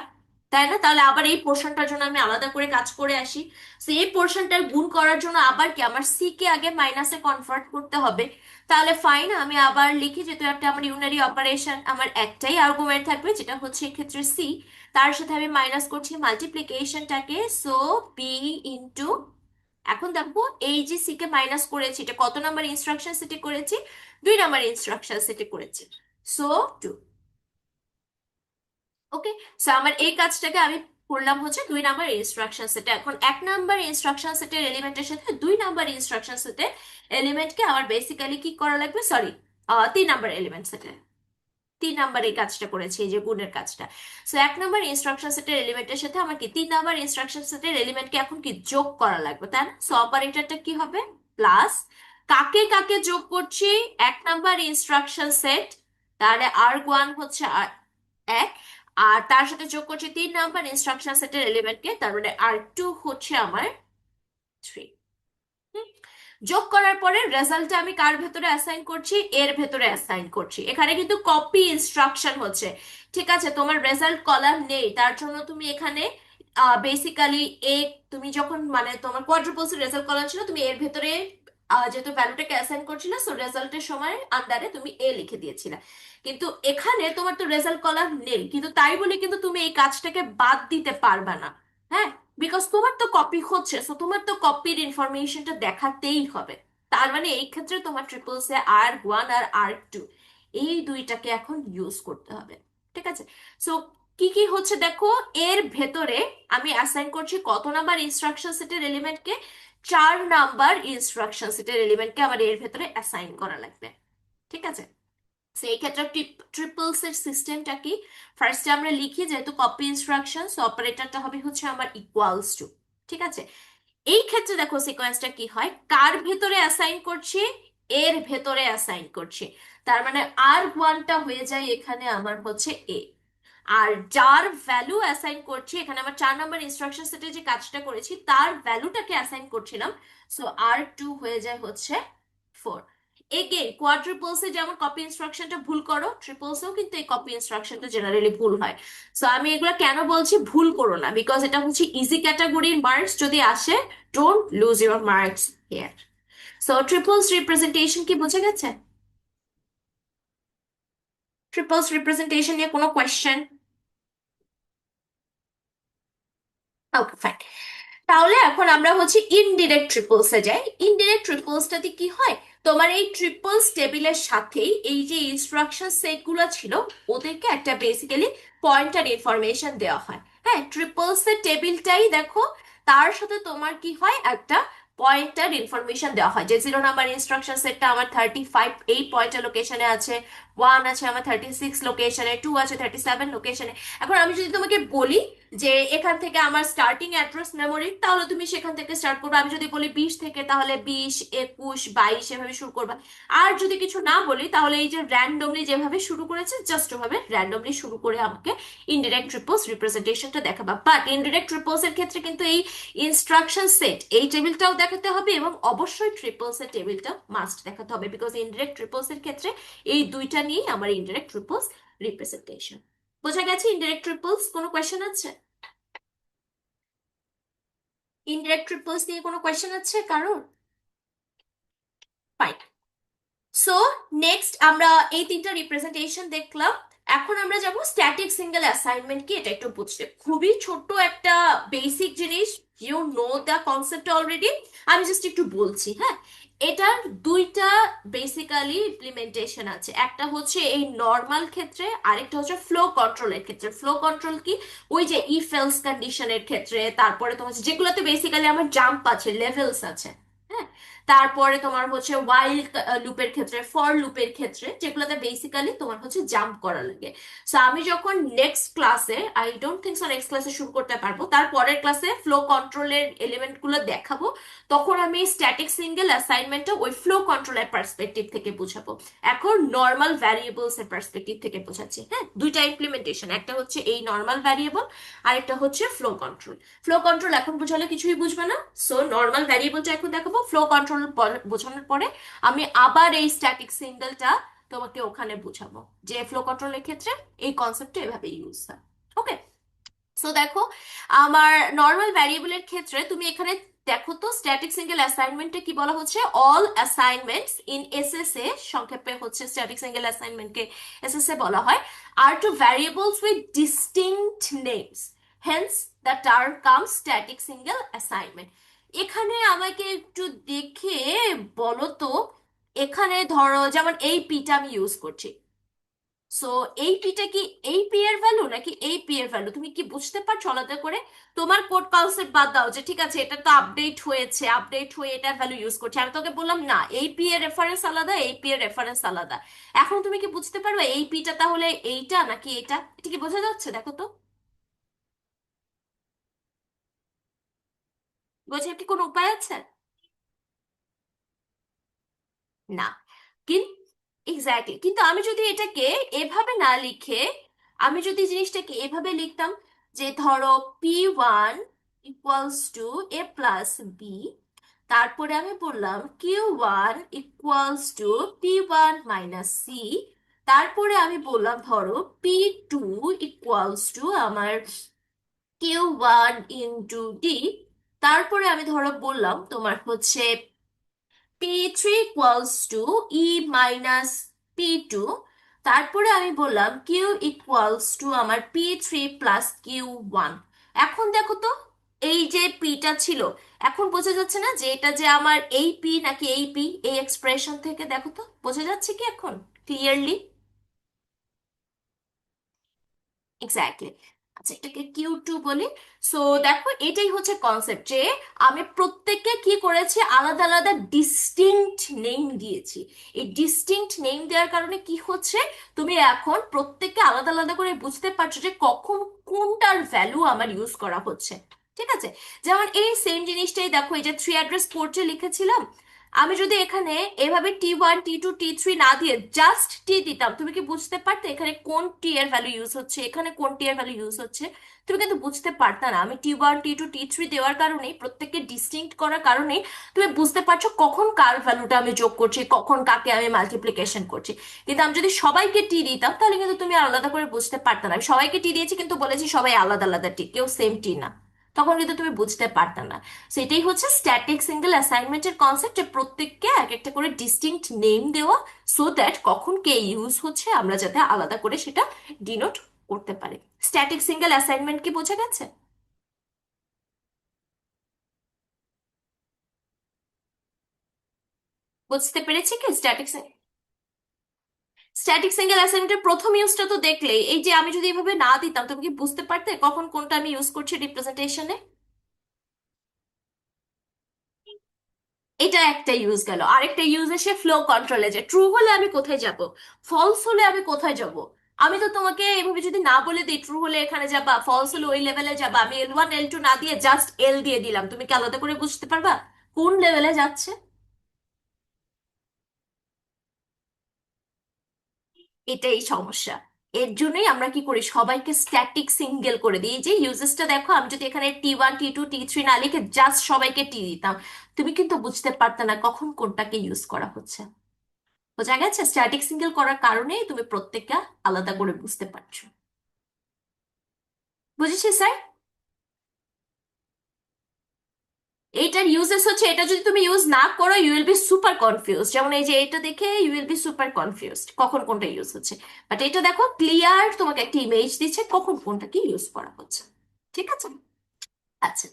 তাই না? তাহলে আবার এই পোর্শনটার জন্য আমি আলাদা করে কাজ করে আসি। তো এই পোর্শনটার গুণ করার জন্য আবার কি আমার সি কে আগে মাইনাসে কনভার্ট করতে হবে। তাহলে ফাইন, আমি আবার লিখি, যেহেতু একটা আমার ইউনারি অপারেশন, আমার একটাই আর্গুমেন্ট থাকবে যেটা হচ্ছে এক্ষেত্রে সি, তার সাথে আমি মাইনাস করছি মাল্টিপ্লিকেশনটাকে, সো বি ইন্টু, এখন দেখো এই যে সি কে মাইনাস করেছি, এটা কত নাম্বার ইনস্ট্রাকশন সেটে করেছি? 2 নাম্বার ইনস্ট্রাকশন সেটে করেছি। সো 2। ওকে। সো আমার এই কাজটাকে আমি করলাম হচ্ছে 2 নাম্বার ইনস্ট্রাকশন সেটে। এখন 1 নাম্বার ইনস্ট্রাকশন সেটের এলিমেন্টের সাথে 2 নাম্বার ইনস্ট্রাকশন সেটের এলিমেন্টকে আমার বেসিক্যালি কি করা লাগবে, সরি, 3 নাম্বার এলিমেন্ট সেটে 3 নাম্বার এই কাজটা করেছি, এই যে গুণের কাজটা। সো 1 নাম্বার ইনস্ট্রাকশন সেটের এলিমেন্টের সাথে আমার কি 3 নাম্বার ইনস্ট্রাকশন সেটের এলিমেন্টকে এখন কি যোগ করা লাগবে, তাই না? সো অপারেটরটা কি হবে, প্লাস, কাকে কাকে যোগ করছি, 1 নাম্বার ইনস্ট্রাকশন সেট, তাহলে আর 1 হচ্ছে আর 1, আর তার সাথে যোগ করছি 3 নাম্বার ইনস্ট্রাকশন সেটের এলিমেন্টকে, তার মানে আর 2 হচ্ছে আমার 3। যোগ করার পরে রেজাল্টটা আমি কার ভেতরে অ্যাসাইন করছি, এর ভেতরে অ্যাসাইন করছি। এখানে কিন্তু কপি ইনস্ট্রাকশন হচ্ছে, ঠিক আছে? তোমার রেজাল্ট কলাম নেই, তার জন্য তুমি এখানে বেসিক্যালি এ, তুমি যখন মানে তোমার কোয়াড্রুপলস রেজাল্ট কলাম ছিল, তুমি এর ভেতরে যেহেতু ভ্যালুটাকে অ্যাসাইন করছিলে, সো রেজাল্টের সময় আন্ডারে তুমি এ লিখে দিয়েছিলে। কিন্তু এখানে তোমার তো রেজাল্ট কলাম নেই, কিন্তু তাই বলে কিন্তু তুমি এই কাজটাকে বাদ দিতে পারবা না। হ্যাঁ, বিকজ তোমার তো কপি হচ্ছে, সো তোমার তো কপির ইনফরমেশনটা দেখাতেই হবে। তার মানে এই ক্ষেত্রে তোমার ট্রিপলসে আর 1 আর আর 2 এই দুইটাকে এখন ইউজ করতে হবে। ঠিক আছে? সো কি কি হচ্ছে দেখো, এর ভেতরে আমি অ্যাসাইন করছি কত নাম্বার ইনস্ট্রাকশন সেটের এলিমেন্টকে, 4 নাম্বার ইনস্ট্রাকশন সেটের এলিমেন্টকে আমার এর ভেতরে অ্যাসাইন করা লাগবে। ঠিক আছে? সেই ক্ষেত্রে ট্রিপলস এর সিস্টেমটা কি, ফার্স্টে আমরা লিখি যেহেতু কপি ইনস্ট্রাকশন, অপারেটরটা হবে হচ্ছে আমার ইকুয়ালস টু। ঠিক আছে? এই ক্ষেত্রে দেখো সিকোয়েন্সটা কি হয়, কার ভেতরে অ্যাসাইন করছি, এর ভেতরে অ্যাসাইন করছি। তার মানে আর 1টা হয়ে যায় এখানে আমার হচ্ছে এ, আর যার ভ্যালু অ্যাসাইন করছি, এখানে আমার 4 নাম্বার ইনস্ট্রাকশন সেটে যে কাজটা করেছি তার ভ্যালুটাকে অ্যাসাইন করছিলাম, সো আর 2 হয়ে যায় হচ্ছে 4। এগেন কোয়াড্রুপলসে যেমন কপি ইনস্ট্রাকশনটা ভুল করো, ট্রিপলসেও কিন্তু এই কপি ইনস্ট্রাকশনটা জেনারেলি ভুল হয়। সো আমি এগুলো কেন বলছি ভুল করো না, বিকজ এটা হচ্ছে ইজি ক্যাটাগরির মার্কস যদি আসে, don't lose your marks here. So ট্রিপলস representation কি বুঝে গেছে? ট্রিপলস রিপ্রেজেন্টেশন নিয়ে কোনো কোয়েশ্চেন? Okay fine. তাহলে এখন আমরা হচ্ছে ইনডিরেক্ট ট্রিপলসে যাই। ইনডিরেক্ট ট্রিপলসটাতে কি হয়, তোমার এই ট্রিপলস টেবিলের সাথেই এই যে ইনস্ট্রাকশন সেট গুলো ছিল, ওদেরকে একটা বেসিক্যালি পয়েন্টার ইনফরমেশন দেওয়া হয়। হ্যাঁ, ট্রিপলস এর টেবিলটাই দেখো, তার সাথে তোমার কি হয়, একটা পয়েন্টার ইনফরমেশন দেওয়া হয়, যে 0 নাম্বার ইনস্ট্রাকশন সেটটা আমার 35 এই পয়েন্টার লোকেশনে আছে, 1 আছে আমার 36 লোকেশনে, 2 আছে 37 লোকেশনে। এখন আমি যদি তোমাকে বলি যে এখান থেকে আমার স্টার্টিং অ্যাড্রেস মেমোরি, তাহলে তুমি সেখান থেকে স্টার্ট করবে। আমি যদি বলি 20 থেকে, তাহলে 20, 21, 22 এভাবে শুরু করবা। আর যদি কিছু না বলি, তাহলে এই যে র্যান্ডমলি যেভাবে শুরু করেছে, জাস্ট ওভাবে র্যান্ডমলি শুরু করে আমাকে ইনডিরেক্ট ট্রিপলস রিপ্রেজেন্টেশনটা দেখাবা। বাট ইনডিরেক্ট ট্রিপলস এর ক্ষেত্রে কিন্তু এই ইনস্ট্রাকশন সেট এই টেবিলটাও দেখাতে হবে, এবং অবশ্যই ট্রিপলস এর টেবিলটা মাস্ট দেখাতে হবে, বিকজ ইনডিরেক্ট ট্রিপলস এর ক্ষেত্রে এই দুইটা নিয়েই আমার ইনডিরেক্ট ট্রিপলস রিপ্রেজেন্টেশন। বোঝা গেছে ইনডিরেক্ট ট্রিপলস? কোনো কোয়েশ্চেন আছে? ইনডিরেক্ট ট্রিপলস নিয়ে কোনো কোয়েশ্চেন আছে কারোর? ফাইন। সো নেক্সট আমরা এই 3টা রিপ্রেজেন্টেশন দেখলাম। এখন আমরা যাব স্ট্যাটিক সিঙ্গেল অ্যাসাইনমেন্ট কি, এটা একটু বুঝতে। খুবই ছোট্ট একটা বেসিক জিনিস, you know the concept already. আমি জাস্ট একটু বলছি, হ্যাঁ। এটার দুইটা বেসিক্যালি ইমপ্লিমেন্টেশন আছে। একটা হচ্ছে এই নর্মাল ক্ষেত্রে, আরেকটা হচ্ছে ফ্লো কন্ট্রোলের ক্ষেত্রে। ফ্লো কন্ট্রোল কি? ওই যে ইফ এলস কন্ডিশনের ক্ষেত্রে, তারপরে তোমার যেগুলোতে বেসিক্যালি আমার জাম্প আছে, লেভেলস আছে, হ্যাঁ। তারপরে তোমার হচ্ছে ওয়াইল লুপের ক্ষেত্রে, ফর লুপের ক্ষেত্রে, যেগুলোতে বেসিক্যালি তোমার হচ্ছে জাম্প করা লাগে। সো আমি যখন নেক্সট ক্লাসে, I don't think so next ক্লাসে শুরু করতে পারবো, তার পরের ক্লাসে ফ্লো কন্ট্রোলের এলিমেন্ট গুলো দেখাবো, তখন আমি স্ট্যাটিক সিঙ্গেল অ্যাসাইনমেন্টটা ওই ফ্লো কন্ট্রোলের পার্সপেক্টিভ থেকে বুঝাবো। এখন নর্মাল ভ্যারিয়েবলস এর পার্সপেক্টিভ থেকে বোঝাচ্ছি, হ্যাঁ। দুইটা ইমপ্লিমেন্টেশন, একটা হচ্ছে এই নর্মাল ভ্যারিয়েবল, আর একটা হচ্ছে ফ্লো কন্ট্রোল। ফ্লো কন্ট্রোল এখন বোঝালে কিছুই বুঝবে না, সো নর্মাল ভ্যারিয়েবলটা এখন দেখাবো। ফ্লো কন্ট্রোল বোঝানোর পরে আমি আবার এই স্ট্যাটিক সিঙ্গেলটা তোমাকে ওখানে বুঝাবো, যে ফ্লো কন্ট্রোলের ক্ষেত্রে এই কনসেপ্টটা এভাবে ইউজ হয়। ওকে। সো দেখো, আমার নর্মাল ভ্যারিয়েবলের ক্ষেত্রে তুমি এখানে দেখো তো, স্ট্যাটিক সিঙ্গেল অ্যাসাইনমেন্টে কি বলা হচ্ছে? অল অ্যাসাইনমেন্টস ইন এসএসএ, সংক্ষেপে হচ্ছে স্ট্যাটিক সিঙ্গেল অ্যাসাইনমেন্টকে এসএসএ বলা হয়, আর two variables with distinct names, hence the term comes static single assignment. এখানে আমাকে একটু দেখে বলো তো, এখানে ধরো যেমন এই পিটা আমি ইউজ করছি, সো এই পিটা কি এই পি এর ভ্যালু নাকি এই পি এর ভ্যালু? তুমি কি বুঝতে পারছো আলাদা করে? তোমার কোড কনসেপ্ট বাদ দাও, যে ঠিক আছে এটা তো আপডেট হয়েছে, আপডেট হয়ে এটার ভ্যালু ইউজ করছে, আমি তোকে বললাম না এই পি এর রেফারেন্স আলাদা, এই পি এর রেফারেন্স আলাদা। এখন তুমি কি বুঝতে পারবে এই পিটা তাহলে এইটা নাকি এটা? এটা কি বোঝা যাচ্ছে? দেখো তো, বোঝার কি কোনো উপায় আছে? না। কিন্তু এক্স্যাক্টলি, কিন্তু আমি যদি এটাকে এভাবে না লিখে, আমি যদি জিনিসটাকে এভাবে লিখতাম, যে ধরো P1 ইকুয়ালস টু A+B, তারপরে আমি বললাম Q1 equals to P1 - C, তারপরে আমি বললাম ধরো P2 ইকুয়ালস টু আমার Q1 × D, তারপরে আমি ধরো বললাম তোমার হচ্ছে P3 equals to E - P2, তারপরে আমি বললাম কিউ ইকুয়ালস টু আমার P3 + Q1। এখন দেখো তো, এই যে পিটা ছিল, এখন বোঝা যাচ্ছে না যে এটা যে আমার এই পি নাকি এই পি? এই এক্সপ্রেশন থেকে দেখো তো, বোঝা যাচ্ছে কি এখন ক্লিয়ারলি? এক্স্যাক্টলি। আচ্ছা, এটাকে Q2 বলি। সো দেখো, এটাই হচ্ছে কনসেপ্ট, যে আমি প্রত্যেককে কি করেছি, আলাদা আলাদা ডিস্টিংক্ট নেম দিয়েছি। এই ডিস্টিংক্ট নেম দেওয়ার কারণে কি হচ্ছে, তুমি এখন প্রত্যেককে আলাদা আলাদা করে বুঝতে পারছো যে কখন কোনটার ভ্যালু আমার ইউজ করা হচ্ছে। ঠিক আছে? যেমন এই সেম জিনিসটাই দেখো, এই যে 3 অ্যাড্রেস পোর্টে লিখেছিলাম, আমি যদি এখানে এভাবে T1 T2 T3 না দিয়ে জাস্ট টি দিতাম, তুমি কি বুঝতে পারতে এখানে কোন টি এর ভ্যালু ইউজ হচ্ছে, এখানে কোন টি এর ভ্যালু ইউজ হচ্ছে? তুমি কিন্তু বুঝতে পারতা না। আমি T1 T2 T3 দেওয়ার কারণেই, প্রত্যেককে ডিস্টিংক্ট করার কারণেই তুমি বুঝতে পারছো কখন কার ভ্যালুটা আমি যোগ করছি, কখন কাকে আমি মাল্টিপ্লিকেশন করছি। কিন্তু আমি যদি সবাইকে টি দিতাম, তাহলে কিন্তু তুমি আলাদা করে বুঝতে পারতে না। আমি সবাইকে টি দিয়েছি কিন্তু বলেছি সবাই আলাদা আলাদা টি, কেউ সেম টি না, তখন কিন্তু তুমি বুঝতে পারতে না। সেটাই হচ্ছে স্ট্যাটিক সিঙ্গেল অ্যাসাইনমেন্টের কনসেপ্ট, যে প্রত্যেককে এক একটা করে ডিস্টিংক্ট নেম দেওয়া, সো দ্যাট কখন কে ইউজ হচ্ছে আমরা যাতে আলাদা করে সেটা ডিনোট করতে পারি। স্ট্যাটিক সিঙ্গেল অ্যাসাইনমেন্ট কি বোঝা গেছে? বুঝতে পেরেছি কি স্ট্যাটিক স্ট্যাটিক সিঙ্গেল অ্যাসাইনমেন্টের প্রথম ইউজটা তো দেখলেই, এই যে আমি যদি এভাবে না দিতাম, তুমি কি বুঝতে পারতে কখন কোনটা আমি ইউজ করছি রিপ্রেজেন্টেশনে? এটা একটা ইউজ গেল। আরেকটা ইউজ এসে ফ্লো কন্ট্রোলে, যে ট্রু হলে আমি কোথায় যাব, ফলস হলে আমি কোথায় যাব। আমি তো তোমাকে এভাবে যদি না বলে দিই ট্রু হলে এখানে যাবা, ফলস হলে ওই লেভেলে যাবা, আমি L1 L2 না দিয়ে জাস্ট এল দিয়ে দিলাম, তুমি কি আলাদা করে বুঝতে পারবা কোন লেভেলে যাচ্ছে? এটাই সমস্যা। এর জন্যই আমরা কি করি, সবাইকে স্ট্যাটিক সিঙ্গেল করে দিই। এই যে ইউজেসটা দেখো, আমি যদি এখানে T1 T2 T3 না লিখে জাস্ট সবাইকে টি দিতাম, তুমি কিন্তু বুঝতে পারতে না কখন কোনটাকে ইউজ করা হচ্ছে। বোঝা গেছে? স্ট্যাটিক সিঙ্গেল করার কারণেই তুমি প্রত্যেকটা আলাদা করে বুঝতে পারছো। বুঝেছি স্যার। এইটার ইউজেস হচ্ছে, এটা যদি তুমি ইউজ না করো you will be super confuse. যেমন এই যে এটা দেখে you will be super confused কখন কোনটা ইউজ হচ্ছে। বাট এটা দেখো ক্লিয়ার তোমাকে একটা ইমেজ দিচ্ছে কখন কোনটাকে ইউজ করা হচ্ছে। ঠিক আছে। আচ্ছা,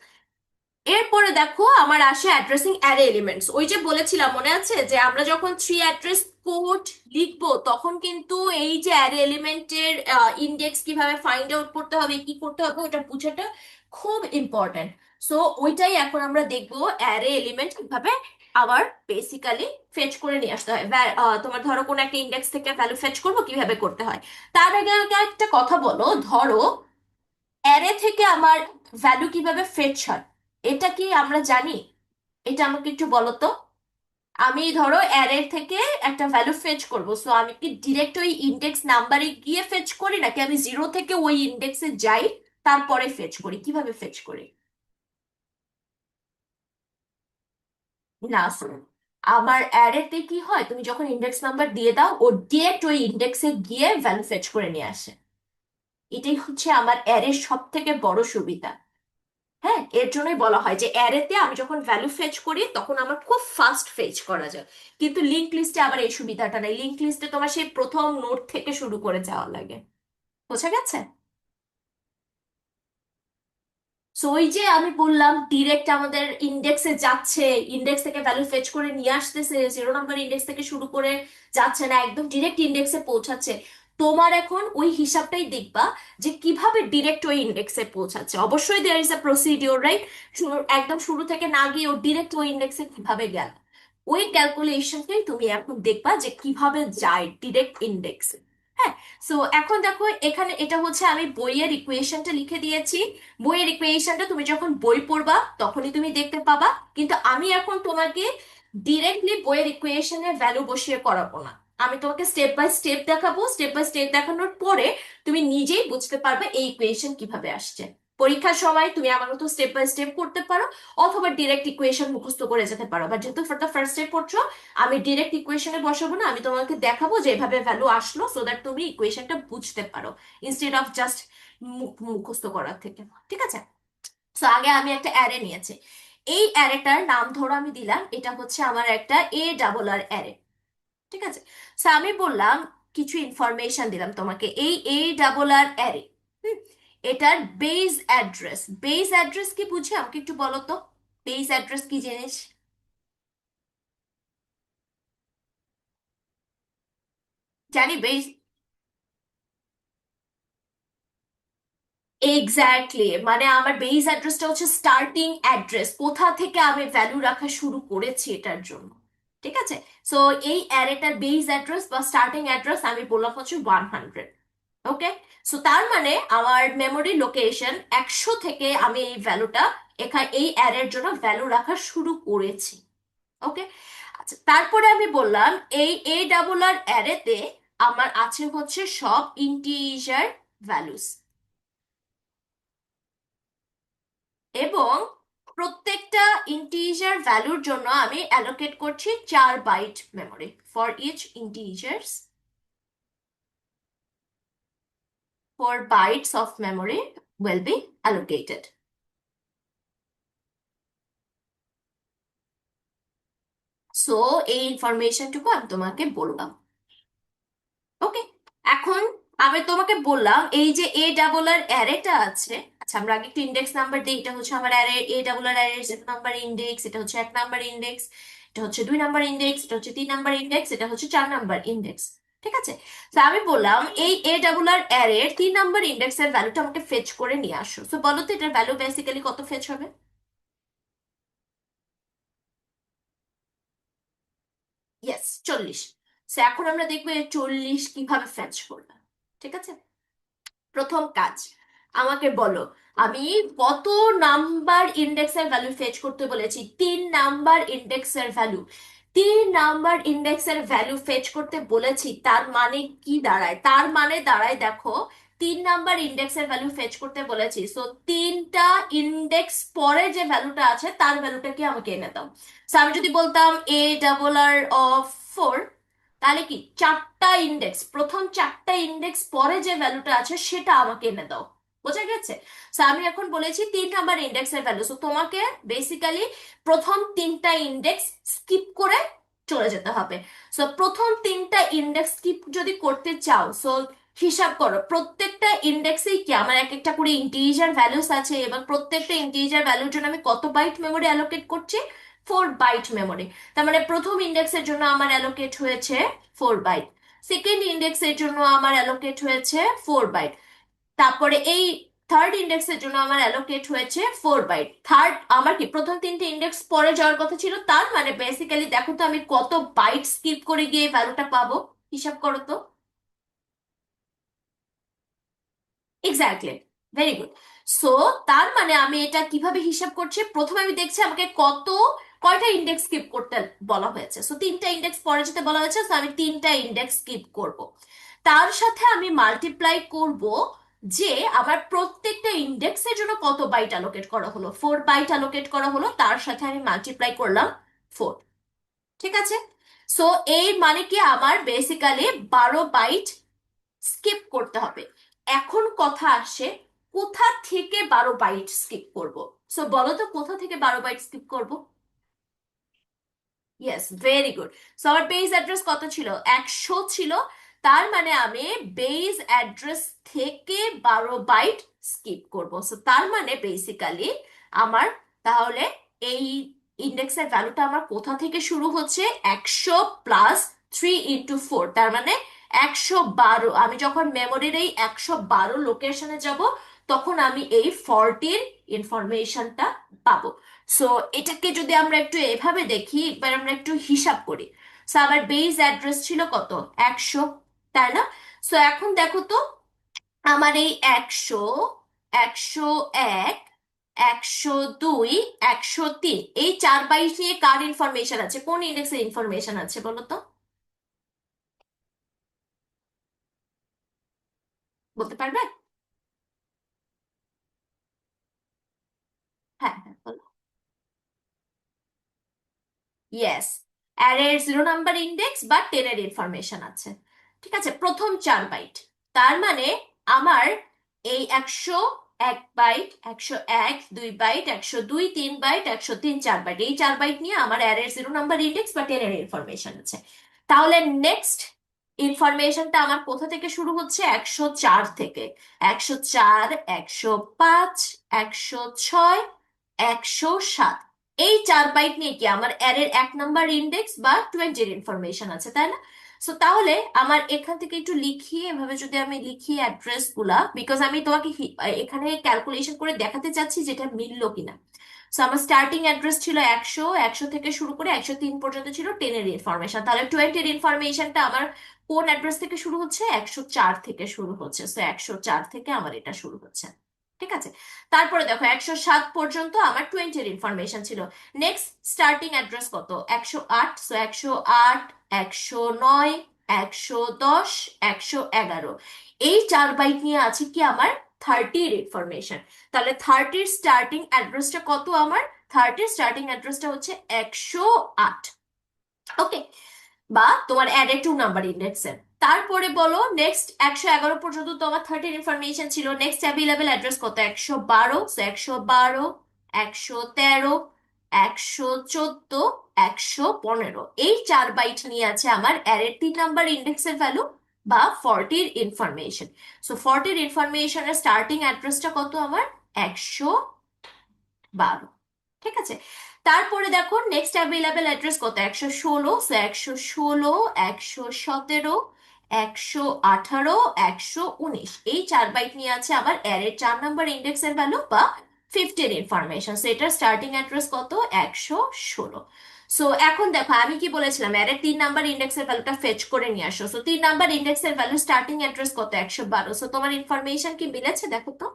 এরপরে দেখো আমার আসে অ্যাড্রেসিং অ্যারে এলিমেন্টস। ওই যে বলেছিলাম মনে আছে যে আমরা যখন থ্রি অ্যাড্রেস কোড লিখবো তখন কিন্তু এই যে অ্যারে এলিমেন্টের ইন্ডেক্স কিভাবে ফাইন্ড আউট করতে হবে কি করতে হবে ওটা বুঝাটা খুব ইম্পর্ট্যান্ট। সো ওইটাই এখন আমরা দেখবো অ্যারে এলিমেন্ট কিভাবে আবার বেসিক্যালি ফেচ করে নিয়ে আসতে হয়। তোমার ধরো কোন একটা ইন্ডেক্স থেকে ভ্যালু ফেচ করবো কিভাবে করতে হয়। তার আগে আমাকে একটা কথা বলো, ধরো অ্যারে থেকে আমার ভ্যালু কিভাবে ফেচ হয় এটা কি আমরা জানি? এটা আমাকে একটু বলো তো। আমি ধরো অ্যারে থেকে একটা ভ্যালু ফেচ করবো, সো আমি কি ডিরেক্ট ওই ইন্ডেক্স নাম্বারে গিয়ে ফেচ করি নাকি আমি জিরো থেকে ওই ইন্ডেক্সে যাই তারপরে ফেচ করি? কিভাবে ফেচ করি? না শোনো, আমার অ্যারেতে কি হয়, তুমি যখন ইন্ডেক্স নাম্বার দিয়ে দাও ও ডিরেক্ট ওই ইন্ডেক্সে গিয়ে ভ্যালু ফেচ করে নিয়ে আসে। এটাই হচ্ছে আমার অ্যারের সব থেকে বড় সুবিধা। হ্যাঁ, এর জন্যই বলা হয় যে অ্যারেতে আমি যখন ভ্যালু ফেচ করি তখন আমার খুব ফাস্ট ফেচ করা যায়। কিন্তু লিঙ্ক লিস্টে আবার এই সুবিধাটা নেই, লিঙ্ক লিস্টে তোমার সেই প্রথম নোড থেকে শুরু করে যাওয়া লাগে। বোঝা গেছে? সো ওই যে আমি বললাম ডিরেক্ট আমাদের ইন্ডেক্সে যাচ্ছে, ইন্ডেক্স থেকে ভ্যালু ফেচ করে নিয়ে আসতেছে, জিরো নাম্বার ইন্ডেক্স থেকে শুরু করে যাচ্ছে না, একদম ডিরেক্ট ইন্ডেক্সে পৌঁছাচ্ছে। তোমার এখন ওই হিসাবটাই দেখবা যে কিভাবে ডিরেক্ট ওই ইন্ডেক্সে পৌঁছাচ্ছে। অবশ্যই there is a procedure, right? একদম শুরু থেকে না গিয়ে ও ডিরেক্ট ওই ইন্ডেক্সে কিভাবে গেল, ওই ক্যালকুলেশনটাই তুমি এখন দেখবা যে কিভাবে যায় ডিরেক্ট ইন্ডেক্সে। হ্যাঁ। সো এখন দেখো এখানে এটা হচ্ছে আমি বইয়ের ইকুয়েশনটা লিখে দিয়েছি। বইয়ের ইকুয়েশনটা তুমি যখন বই পড়বা তখনই তুমি দেখতে পাবা। কিন্তু আমি এখন তোমাকে ডিরেক্টলি বইয়ের ইকুয়েশনের ভ্যালু বসিয়ে করাবো না। আমি তোমাকে স্টেপ বাই স্টেপ দেখাবো, স্টেপ বাই স্টেপ দেখানোর পরে তুমি নিজেই বুঝতে পারবে এই ইকুয়েশন কিভাবে আসছে। পরীক্ষার সময় তুমি আমার মতো স্টেপ বাই স্টেপ করতে পারো, অথবা ডিরেক্ট ইকুয়েশন মুখস্থ করে যেতে পারো। বাট যেহেতু ফর দ্য ফার্স্ট স্টেপ পড়ছো, আমি ডিরেক্ট ইকুয়েশনে বসাবো না, আমি তোমাকে দেখাবো যে এভাবে ভ্যালু আসলো, সো দ্যাট তুমি ইকুয়েশনটা বুঝতে পারো ইনস্টেড অফ জাস্ট মুখস্থ করার থেকে। ঠিক আছে। তো আগে আমি একটা অ্যারে নিয়েছি। এই অ্যারেটার নাম ধরো আমি দিলাম এটা হচ্ছে আমার একটা এ ডাবল আর অ্যারে। ঠিক আছে। তো আমি বললাম কিছু ইনফরমেশন দিলাম তোমাকে, এই এ ডাবল আর অ্যারে এটার বেস অ্যাড্রেস। বেস অ্যাড্রেস কি বুঝি আমাকে একটু বলো তো, বেস অ্যাড্রেস কি জিনিস? জানি বেস। এক্স্যাক্টলি, মানে আমার বেস অ্যাড্রেসটা হচ্ছে স্টার্টিং অ্যাড্রেস, কোথা থেকে আমি ভ্যালু রাখা শুরু করেছি এটার জন্য। ঠিক আছে। সো এই অ্যারেটার বেস অ্যাড্রেস বা স্টার্টিং অ্যাড্রেস আমি বললাম হচ্ছে 100। ওকে। সো তার মানে আমার মেমোরি লোকেশন 100 থেকে আমি এই ভ্যালুটা এখানে এই অ্যারের জন্য ভ্যালু রাখা শুরু করেছি। ওকে। আচ্ছা, তারপরে আমি বললাম এই এ ডাবল আর অ্যারেতে আমার আছে হচ্ছে সব ইন্টিজার ভ্যালুস, এবং প্রত্যেকটা ইন্টিজার ভ্যালুর জন্য আমি অ্যালোকেট করছি 4 byte memory. For each integers 4 bytes of memory will be allocated. So এই ইনফরমেশনটুকু আমি তোমাকে বললাম। ওকে। এখন আমি তোমাকে বললাম এই যে এ ডাবল আর অ্যারেটা আছে। আচ্ছা, আমরা আগে একটু ইন্ডেক্স নাম্বার দিই। এটা হচ্ছে আমার অ্যারে এ ডাবল আর অ্যারে নাম্বার ইন্ডেক্স, এটা হচ্ছে 1 নাম্বার ইন্ডেক্স, এটা হচ্ছে 2 নাম্বার ইন্ডেক্স, এটা হচ্ছে 3 নাম্বার ইন্ডেক্স, এটা হচ্ছে 4 নাম্বার ইন্ডেক্স। ঠিক আছে। তো আমি বললাম এই এ ডাবল আর অ্যারের 3 নাম্বার ইন্ডেক্সের ভ্যালুটা আমাকে ফেচ করে নিয়ে আসো। তো বলো তো এটার ভ্যালু বেসিক্যালি কত ফেচ হবে? ইয়েস, 40। সো এখন আমরা দেখবো এই 40 কিভাবে ফেচ করবে। ঠিক আছে। প্রথম কাজ, আমাকে বলো আমি কত নাম্বার ইন্ডেক্সের ভ্যালু ফেচ করতে বলেছি? 3 নাম্বার ইন্ডেক্সের ভ্যালু। 3 নাম্বার ইন্ডেক্সের ভ্যালু ফেচ করতে বলেছি, তার মানে কি দাঁড়ায়? তার মানে দাঁড়ায় দেখো, 3 নাম্বার ইন্ডেক্সের ভ্যালু ফেচ করতে বলেছি, সো 3টা ইন্ডেক্স পরে যে ভ্যালুটা আছে তার ভ্যালুটা কি আমাকে এনে দাও। So, আমি যদি বলতাম এ ডাবল আর অফ 4, তাহলে কি 4টা ইন্ডেক্স, প্রথম 4টা ইন্ডেক্স পরে যে ভ্যালুটা আছে সেটা আমাকে এনে দাও। বোঝা গেছে? সো আমি এখন বলেছি 3 নাম্বার ইন্ডেক্সের ভ্যালু। সো তোমাকে বেসিক্যালি প্রথম 3টা ইন্ডেক্স স্কিপ করে চলে যেতে হবে। সো প্রথম 3টা ইন্ডেক্স স্কিপ যদি করতে চাও, সো হিসাব করো প্রত্যেকটা ইন্ডেক্সেই কি আমার এক একটা করে ইন্টিজার ভ্যালুস আছে, এবং প্রত্যেকটা ইন্টিজার ভ্যালুর জন্য আমি কত বাইট মেমোরি অ্যালোকেট করছি? 4 বাইট মেমোরি। তার মানে প্রথম ইন্ডেক্সের জন্য আমার অ্যালোকেট হয়েছে 4 বাইট, সেকেন্ড ইন্ডেক্সের জন্য আমার অ্যালোকেট হয়েছে 4 বাইট, তারপরে এই থার্ড ইন্ডেক্সের জন্য আমার অ্যালোকেট হয়েছে 4 বাইট। থার্ড আমার কি প্রথম 3টে ইন্ডেক্স পরে যাওয়ার কথা ছিল, তার মানে বেসিক্যালি দেখো তো আমি কত বাইট স্কিপ করে গিয়ে ভ্যালুটা পাবো, হিসাব করো তো। Exactly, very good. সো তার মানে আমি এটা কিভাবে হিসাব করছি, প্রথমে আমি দেখছি আমাকে কয়টা ইন্ডেক্স স্কিপ করতে বলা হয়েছে। সো 3টা ইন্ডেক্স পরে যেতে বলা হয়েছে, সো আমি 3টা ইন্ডেক্স স্কিপ করব। তার সাথে আমি মাল্টিপ্লাই করব যে আমার প্রত্যেকটা ইন্ডেক্সের জন্য কত বাইট অ্যালোকেট করা হলো, 4 বাইট অ্যালোকেট করা হলো, তার সাথে আমি মাল্টিপ্লাই করলাম 4। ঠিক আছে? সো এই মানে কি আমার বেসিক্যালি 12 বাইট স্কিপ করতে হবে। এখন কথা আসে, কোথা থেকে 12 বাইট স্কিপ করব? সো বলো তো কোথা থেকে 12 বাইট স্কিপ করব? Yes, very good. সো আমার বেস অ্যাড্রেস কত ছিল? 100 ছিল। তার মানে আমি বেস অ্যাড্রেস থেকে 12 বাইট স্কিপ করব। সো তার মানে বেসিক্যালি আমার তাহলে এই ইন্ডেক্সের ভ্যালুটা আমার কোথা থেকে শুরু হচ্ছে? 100 + 3 × 4, তার মানে 112। আমি যখন মেমোরির এই 112 লোকেশনে যাব, তখন আমি এই 40-র ইনফরমেশনটা পাবো। সো এটাকে যদি আমরা একটু এভাবে দেখি, এবার আমরা একটু হিসাব করি। সো আমার বেস অ্যাড্রেস ছিল কত? 100, তাই না? সো এখন দেখো তো, আমার এই 100, 101, 102, 103, এই 4 বাইট নিয়ে কার ইনফরমেশন আছে, কোন ইন্ডেক্সের ইনফরমেশন আছে বলো তো? বলতে পারবে? হ্যাঁ হ্যাঁ, বলো। ইয়েস, অ্যারের 0 নাম্বার ইন্ডেক্স বা 10-এর ইনফরমেশন আছে। ঠিক আছে, প্রথম 4 বাইট। তার মানে আমার এই 101 বাইট, 101 2 বাইট, 102 3 বাইট, 103 4 বাইট, এই 4 বাইট নিয়ে আমার অ্যারের 0 নাম্বার ইন্ডেক্স বা 10-এর ইনফরমেশন আছে। তাহলে নেক্সট ইনফরমেশনটা আমার কোথা থেকে শুরু হচ্ছে? 104 থেকে। 104, 105, 106, 107, এই 4 বাইট নিয়ে কি আমার অ্যারের 1 নাম্বার ইন্ডেক্স বা 20-র ইনফরমেশন আছে, তাই না? সো তাহলে আমার এখান থেকে একটু লিখি, এভাবে যদি আমি লিখি অ্যাড্রেস গুলা, বিকজ আমি তোমাকে এখানে ক্যালকুলেশন করে দেখাতে চাচ্ছি যেটা মিললো কিনা। সো আমার স্টার্টিং অ্যাড্রেস ছিল 100, 100 থেকে শুরু করে 103 পর্যন্ত ছিল 10-এর ইনফরমেশন, তাহলে 20-র ইনফরমেশনটা আমার কোন অ্যাড্রেস থেকে শুরু হচ্ছে? 104 থেকে শুরু হচ্ছে। সো 104 থেকে আমার এটা শুরু হচ্ছে। ঠিক আছে, তারপরে দেখো 107 পর্যন্ত আমার 20-র ইনফরমেশন ছিল। নেক্সট স্টার্টিং অ্যাড্রেস কত? 108, সো 108, 109, 110, 111, এই 4 বাইট নিয়ে আছে কি আমার 30-র ইনফরমেশন। তাহলে 30-র স্টার্টিং অ্যাড্রেসটা কত আমার? 30-র স্টার্টিং অ্যাড্রেসটা হচ্ছে 108। ওকে, বা তোমার অ্যাড 2 নাম্বার ইন্ডেক্সের। তারপরে বলো নেক্সট 111 পর্যন্ত তোমার 30 ইনফরমেশন ছিল। নেক্সট অ্যাভেলেবেল অ্যাড্রেস কত? 112, 112, 113, 114, 115, এই 4 বাইট নিয়ে আছে আমার অ্যারের 3 নাম্বার ইন্ডেক্সের ভ্যালু বা 40-র ইনফরমেশন। সো 40-র ইনফরমেশনের স্টার্টিং অ্যাড্রেসটা কত আমার? 112। ঠিক আছে, তারপরে দেখো নেক্সট অ্যাভেলেবেল অ্যাড্রেস কত? 116, সো 116, 117, 118, 119, এই 4 বাইট নিয়ে আছে আমার অ্যারের 4 নাম্বার ইন্ডেক্সের ভ্যালু বা 50-র ইনফরমেশন। সো এটার স্টার্টিং অ্যাড্রেস কত? 116। সো এখন দেখো আমি কি বলেছিলাম, অ্যারের 3 নাম্বার ইন্ডেক্সের ভ্যালুটা ফেচ করে নিয়ে আসো। সো 3 নাম্বার ইন্ডেক্সের ভ্যালু স্টার্টিং অ্যাড্রেস কত? 112। সো তোমার ইনফরমেশন কি মিলেছে দেখো তো?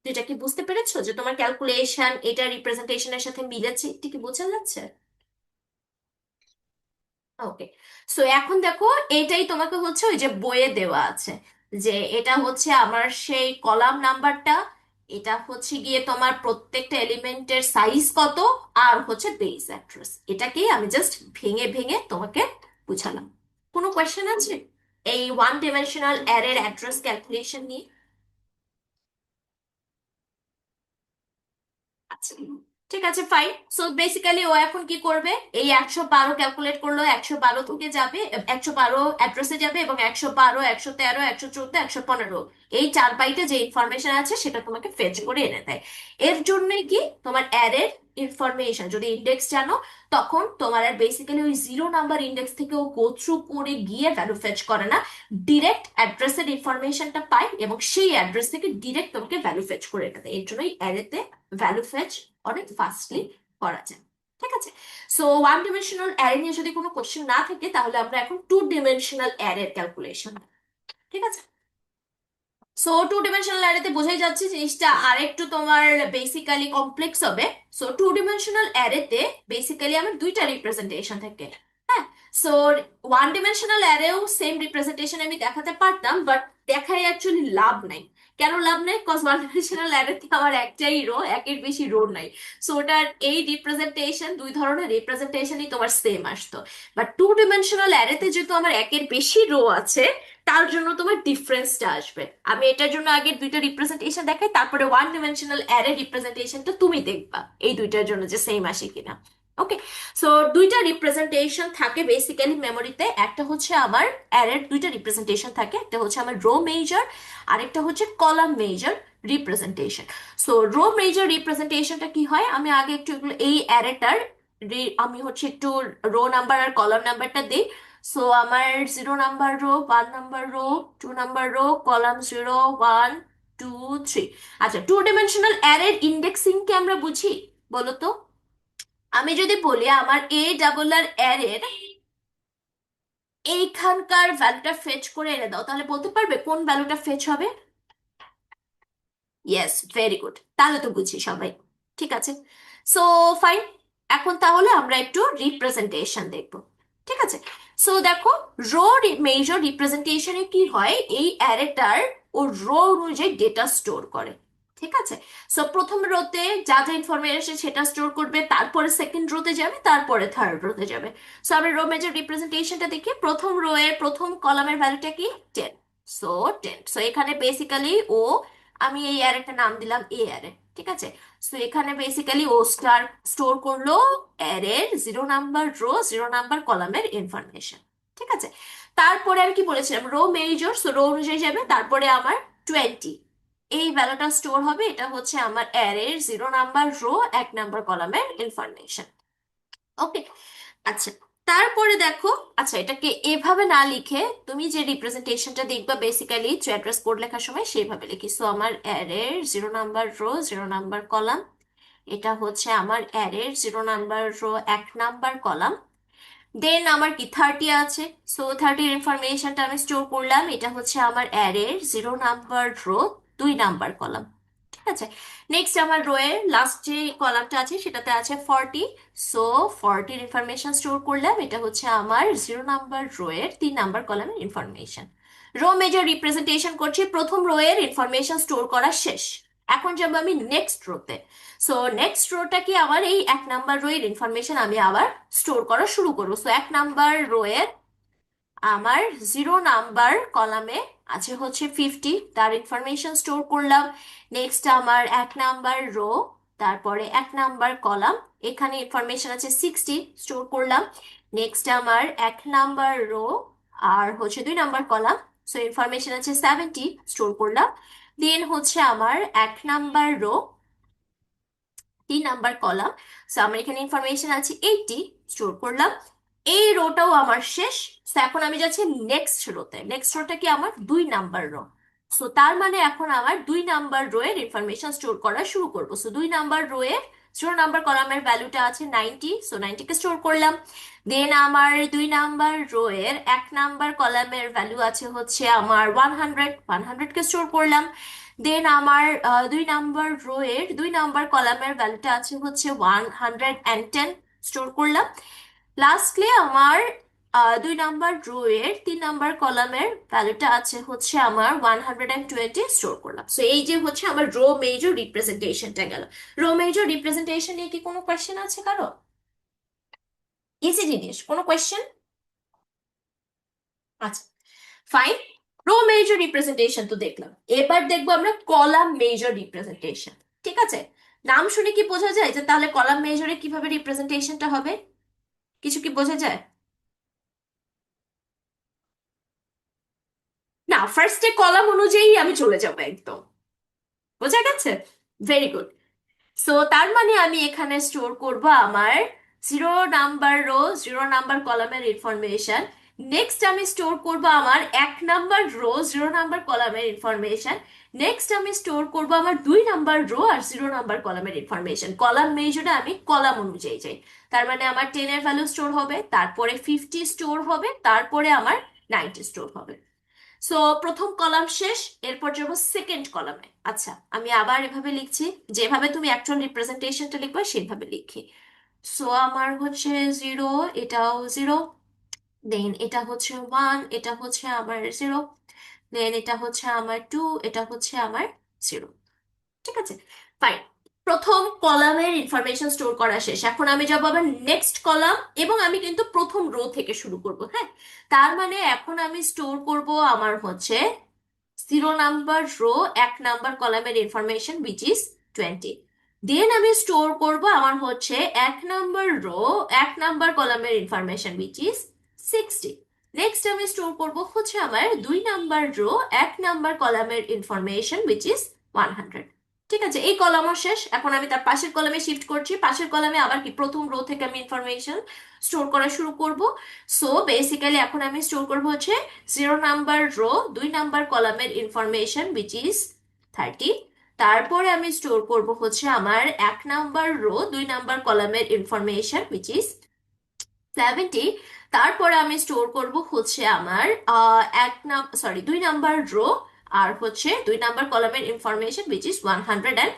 যেটা কি বুঝতে পেরেছো যে তোমার ক্যালকুলেশন এটা রিপ্রেজেন্টেশনের সাথে মিলেছে, এটা কি বোঝা যাচ্ছে? ওকে, সো এখন দেখো এটাই তোমাকে হচ্ছে ওই যে বইয়ে দেওয়া আছে, যে এটা হচ্ছে আমার সেই কলাম নাম্বারটা, এটা হচ্ছে গিয়ে তোমার প্রত্যেকটা এলিমেন্টের সাইজ কত, আর হচ্ছে বেস অ্যাড্রেস। এটাকেই আমি জাস্ট ভেঙে ভেঙে তোমাকে বুঝালাম। কোনো কোয়েশ্চেন আছে? এই ওয়ান ডিমেনশনাল অ্যারের অ্যাড্রেস ক্যালকুলেশন নিয়ে? আচ্ছা, ঠিক আছে, ফাইন। সো বেসিক্যালি ও এখন কি করবে, এই 112 ক্যালকুলেট করলো, 112 থেকে যাবে, 112 অ্যাড্রেসে যাবে, এবং 112, 113, 114, 115 এই 4 বাইটে যে ইনফরমেশন আছে সেটা তোমাকে ফেচ করে এনে দেয়। এর জন্য কি, তোমার অ্যারের ইনফরমেশন যদি ইন্ডেক্স জানো, তখন তোমার আর বেসিক্যালি ওই 0 নাম্বার ইন্ডেক্স থেকে ও গো থ্রু করে গিয়ে ভ্যালু ফেচ করে না, ডিরেক্ট অ্যাড্রেসের ইনফরমেশনটা পায় এবং সেই অ্যাড্রেস থেকে ডিরেক্ট তোমাকে ভ্যালু ফেচ করে এনে দেয়। এর জন্যই অ্যারেতে ভ্যালু ফেচ অনেক ফাস্টলি করা যায়। ঠিক আছে, সো ওয়ান ডিমেনশনাল অ্যারে নিয়ে যদি কোনো কোশ্চেন না থাকে, তাহলে আমরা এখন টু ডিমেনশনাল অ্যারের ক্যালকুলেশন। ঠিক আছে, সো টু ডিমেনশনাল অ্যারেতে বোঝাই যাচ্ছে জিনিসটা আরেকটু তোমার বেসিক্যালি কমপ্লেক্স হবে। সো টু ডিমেনশনাল অ্যারেতে বেসিক্যালি আমার দুইটা রিপ্রেজেন্টেশন থাকে। হ্যাঁ, সো ওয়ান ডিমেনশনাল অ্যারেও সেম রিপ্রেজেন্টেশন আমি দেখাতে পারতাম, বাট দেখায় অ্যাকচুয়ালি লাভ নাই। কেন লাভ নাই? কজ ওয়ান ডিমেনশনাল অ্যারেতে আমার একটাই রো, একের বেশি রো নাই। সো ওটার এই রিপ্রেজেন্টেশন, দুই ধরনের রিপ্রেজেন্টেশনই তোমার সেম আসতো। বাট টু ডিমেনশনাল অ্যারেতে যেহেতু আমার একের বেশি রো আছে, তার জন্য তোমার ডিফারেন্সটা আসবে। আমি এটার জন্য আগে দুইটা রিপ্রেজেন্টেশন দেখাই, তারপরে ওয়ান ডিমেনশনাল অ্যারে রিপ্রেজেন্টেশনটা তুমি দেখবা এই দুইটার জন্য যে সেম আসে কিনা। ওকে, সো দুইটা রিপ্রেজেন্টেশন থাকে বেসিক্যালি মেমোরিতে। একটা হচ্ছে আমার অ্যারের দুইটা রিপ্রেজেন্টেশন থাকে, একটা হচ্ছে আমার রো মেজর, আরেকটা হচ্ছে column major representation. So row major রিপ্রেজেন্টেশনটা কি হয়, আমি আগে একটু এই অ্যারেটার আমি হচ্ছে একটু রো নাম্বার আর কলাম নাম্বারটা দিই। সো আমার 0 number rho, 1 number rho, 2 number rho, column 0, 1, 2, 3। আচ্ছা, টু ডিমেনশনাল অ্যারের ইন্ডেক্সিং কে আমরা বুঝি, বলো তো? আমি যদি বলি আমার এ ডাবল আর অ্যারের এইখানকার ভ্যালুটা ফেচ করে এনে দাও, তাহলে বলতে পারবে কোন ভ্যালুটা ফেচ হবে? ইয়েস, ভেরি গুড, তাহলে তো বুঝি সবাই। ঠিক আছে, সো ফাইন। এখন তাহলে আমরা একটু রিপ্রেজেন্টেশন দেখব। ঠিক আছে, সো দেখো, রো মেজর রিপ্রেজেন্টেশনে কি হয়, এই অ্যারেটার ও রো অনুযায়ী ডেটা স্টোর করে। ঠিক আছে, সো প্রথম রোতে যা যা ইনফরমেশন সেটা স্টোর করবে, তারপরে সেকেন্ড রোতে যাবে, তারপরে থার্ড রোতে যাবে। সো আমরা রো মেজর রিপ্রেজেন্টেশনটা দেখি। প্রথম রো এর প্রথম কলামের ভ্যালুটা কি? 10। সো 10, সো এখানে বেসিক্যালি ও, আমি এই অ্যারেটা নাম দিলাম এ অ্যারে। ঠিক আছে, সো এখানে বেসিক্যালি ও স্টার স্টোর করলো অ্যারের 0 নাম্বার রো, 0 নাম্বার কলামের ইনফরমেশন। ঠিক আছে, তারপরে আমি কি বলেছিলাম, রো মেজর, সো রো অনুযায়ী যাবে, তারপরে আমার 20 এই ভ্যালুটা স্টোর হবে। এটা হচ্ছে আমার অ্যারের 0 নাম্বার রো, 1 নাম্বার কলামের ইনফরমেশন। ওকে, আচ্ছা, তারপরে দেখো, আচ্ছা এটাকে এভাবে না লিখে তুমি যে রিপ্রেজেন্টেশনটা দেখবা বেসিক্যালি অ্যাড্রেস কোড লেখার সময় সেইভাবে লিখি। সো আমার অ্যারের 0 নাম্বার রো, 0 নাম্বার কলাম, এটা হচ্ছে আমার অ্যারের 0 নাম্বার রো, 1 নাম্বার কলাম। দেন আমার কি 30 আছে, সো 30-র ইনফরমেশনটা আমি স্টোর করলাম, এটা হচ্ছে আমার অ্যারের 0 নাম্বার রো, 2 নাম্বার কলাম। ঠিক আছে, নেক্সট আমার রো এর লাস্ট যে কলামটা আছে সেটাতে আছে 40। সো 40-র ইনফরমেশন স্টোর করলাম, এটা হচ্ছে আমার 0 নাম্বার রো এর 3 নাম্বার কলামের ইনফরমেশন। রো মেজর রিপ্রেজেন্টেশন করছি, প্রথম রো এর ইনফরমেশন স্টোর করা শেষ। এখন যাবো আমি নেক্সট রোতে। সো নেক্সট রোটা কি, আমার এই 1 নাম্বার রো এর ইনফরমেশন আমি আবার স্টোর করা শুরু করবো। সো 1 নাম্বার রো এর আমার 0 নাম্বার কলামে আছে হচ্ছে 50, তার ইনফরমেশন স্টোর করলাম। নেক্সট আমার 1 নাম্বার রো, তারপরে 1 নাম্বার কলাম, এখানে ইনফরমেশন আছে 60, স্টোর করলাম। নেক্সট আমার 1 নাম্বার রো আর হচ্ছে 2 নাম্বার কলাম, সো ইনফরমেশন আছে 70, স্টোর করলাম। দেন হচ্ছে আমার 1 number row, 3 number column, so আমার এখানে ইনফরমেশন আছে 80, স্টোর করলাম। এই রোটাও আমার শেষ। সো এখন আমি যাচ্ছি নেক্সট রোতে। নেক্সট রোটা কি, আমার 2 নাম্বার রো। সো তার মানে এখন আমার 2 নাম্বার রো এর ইনফরমেশন স্টোর করা শুরু করবো। সো 2 নাম্বার রো এর 0 নাম্বার কলামের ভ্যালুটা আছে 90, সো 90-কে স্টোর করলাম। দেন আমার 2 নাম্বার রো এর 1 নাম্বার কলামের ভ্যালু আছে হচ্ছে আমার 100, 100-কে স্টোর করলাম। দেন আমার 2 নাম্বার রো এর 2 নাম্বার কলামের ভ্যালুটা আছে হচ্ছে 110, স্টোর করলাম। লাস্টলি আমার 2 নাম্বার রো এর 3 নাম্বার কলামের ভ্যালুটা আছে হচ্ছে আমার 120, স্টোর করলাম। সো এই যে হচ্ছে আমার রো মেজর রিপ্রেজেন্টেশনটা গেল। রো মেজর রিপ্রেজেন্টেশন নিয়ে কি কোনো কোয়েশ্চেন আছে কারো? ইজি জিনিস, কোনো কোয়েশ্চেন? আচ্ছা, ফাইন। রো মেজর রিপ্রেজেন্টেশন তো দেখলাম, এবার দেখবো আমরা কলাম মেজর রিপ্রেজেন্টেশন। ঠিক আছে, নাম শুনে কি বোঝা যায় যে তাহলে কলাম মেজরে কিভাবে রিপ্রেজেন্টেশনটা হবে? কিছু কি বোঝা যায়? না, ফার্স্টে কলাম অনুযায়ী আমি চলে যাবো একদম। বোঝা গেছে? Very good. সো তার মানে আমি এখানে স্টোর করব আমার 0 নাম্বার রো, 0 নাম্বার কলামের ইনফরমেশন। নেক্সট আমি স্টোর করব আমার 1 নাম্বার রো, 0 নাম্বার কলামের ইনফরমেশন। নেক্সট আমি স্টোর করব আমার 2 নাম্বার রো আর 0 নাম্বার কলামের ইনফরমেশন। কলাম মেজরে আমি কলাম অনুযায়ী যাই। তার মানে আমার 10 এর ভ্যালু স্টোর হবে, তারপরে 50 স্টোর হবে, তারপরে আমার 90 স্টোর হবে। সো প্রথম কলাম শেষ, এরপর যাবো সেকেন্ড কলামে। আচ্ছা, আমি আবার এভাবে লিখছি, যেভাবে তুমি অ্যাকচুয়াল রিপ্রেজেন্টেশনটা লিখবে সেভাবে লিখি। সো আমার হচ্ছে 0, এটাও 0, দেন এটা হচ্ছে 1, এটা হচ্ছে আমার 0, দেন এটা হচ্ছে আমার 2, এটা হচ্ছে আমার 0। ঠিক আছে, ফাইন। প্রথম কলামের ইনফরমেশন স্টোর করা শেষ, এখন আমি যাবো আবার নেক্সট কলাম, এবং আমি কিন্তু প্রথম রো থেকে শুরু করব, হ্যাঁ। তার মানে এখন আমি স্টোর করব আমার হচ্ছে 0 নাম্বার রো, 1 নাম্বার কলামের ইনফরমেশন উইচ ইজ 20। দেন আমি স্টোর করব আমার হচ্ছে 1 নাম্বার রো, 1 নাম্বার কলামের ইনফরমেশন উইচ ইজ 60। নেক্সট আমি স্টোর করব হচ্ছে আমার 2 নাম্বার রো, 1 নাম্বার কলামের ইনফরমেশন উইচ ইজ 100। ঠিক আছে, এই কলামও শেষ, এখন আমি তার পাশের কলামে শিফট করছি। পাশের কলামে আবার কি প্রথম রো থেকে আমি ইনফরমেশন স্টোর করা শুরু করব। সো বেসিক্যালি এখন আমি স্টোর করব হচ্ছে 0 নাম্বার রো, 2 নাম্বার কলামের ইনফরমেশন উইচ ইজ 30। তারপরে আমি স্টোর করব হচ্ছে আমার 1 নাম্বার রো, 2 নাম্বার কলামের ইনফরমেশন উইচ ইজ 70। তারপরে আমি স্টোর করব হচ্ছে আমার 2 নাম্বার রো আর হচ্ছে 2 নাম্বার কলামের ইনফরমেশন উইচ ইজ 110।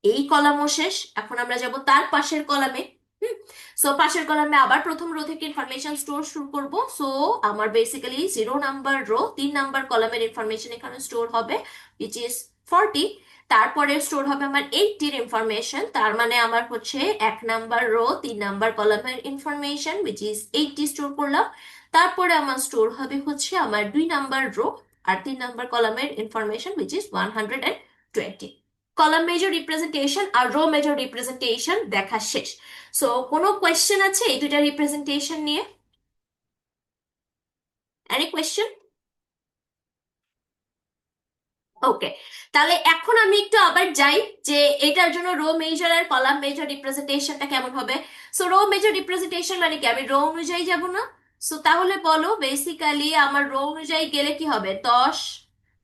এই কলামও শেষ, এখন আমরা যাব তার পাশের কলামে। হুম। সো পাশের কলামে আবার প্রথম রো থেকে ইনফরমেশন স্টোর শুরু করব। সো আমার বেসিক্যালি 0 নাম্বার রো, 3 নাম্বার কলামের ইনফরমেশন এখানে স্টোর হবে উইচ ইজ 40। তারপরে স্টোর হবে আমার 80-র ইনফরমেশন, তার মানে আমার হচ্ছে 1 নাম্বার রো, 3 নাম্বার কলামের ইনফরমেশন উইচ ইজ 80 স্টোর করলাম। তারপরে আমার স্টোর হবে হচ্ছে আমার 2 নাম্বার রো আর 3 নাম্বার কলামের information which is 120। Column major representation আর রো মেজর রিপ্রেজেন্টেশন দেখা শেষ। সো কোনো কোয়েশ্চেন আছে এই দুইটা রিপ্রেজেন্টেশন নিয়ে? Any question? ওকে, তাহলে এখন আমি একটু আবার যাই যে এটার জন্য রো মেজর আর কলাম মেজর রিপ্রেজেন্টেশনটা কেমন হবে। সো রো মেজর রিপ্রেজেন্টেশন মানে কি, আমি রো অনুযায়ী যাব না? সো তাহলে বলো, বেসিক্যালি আমার রো অনুযায়ী গেলে কি হবে? 10,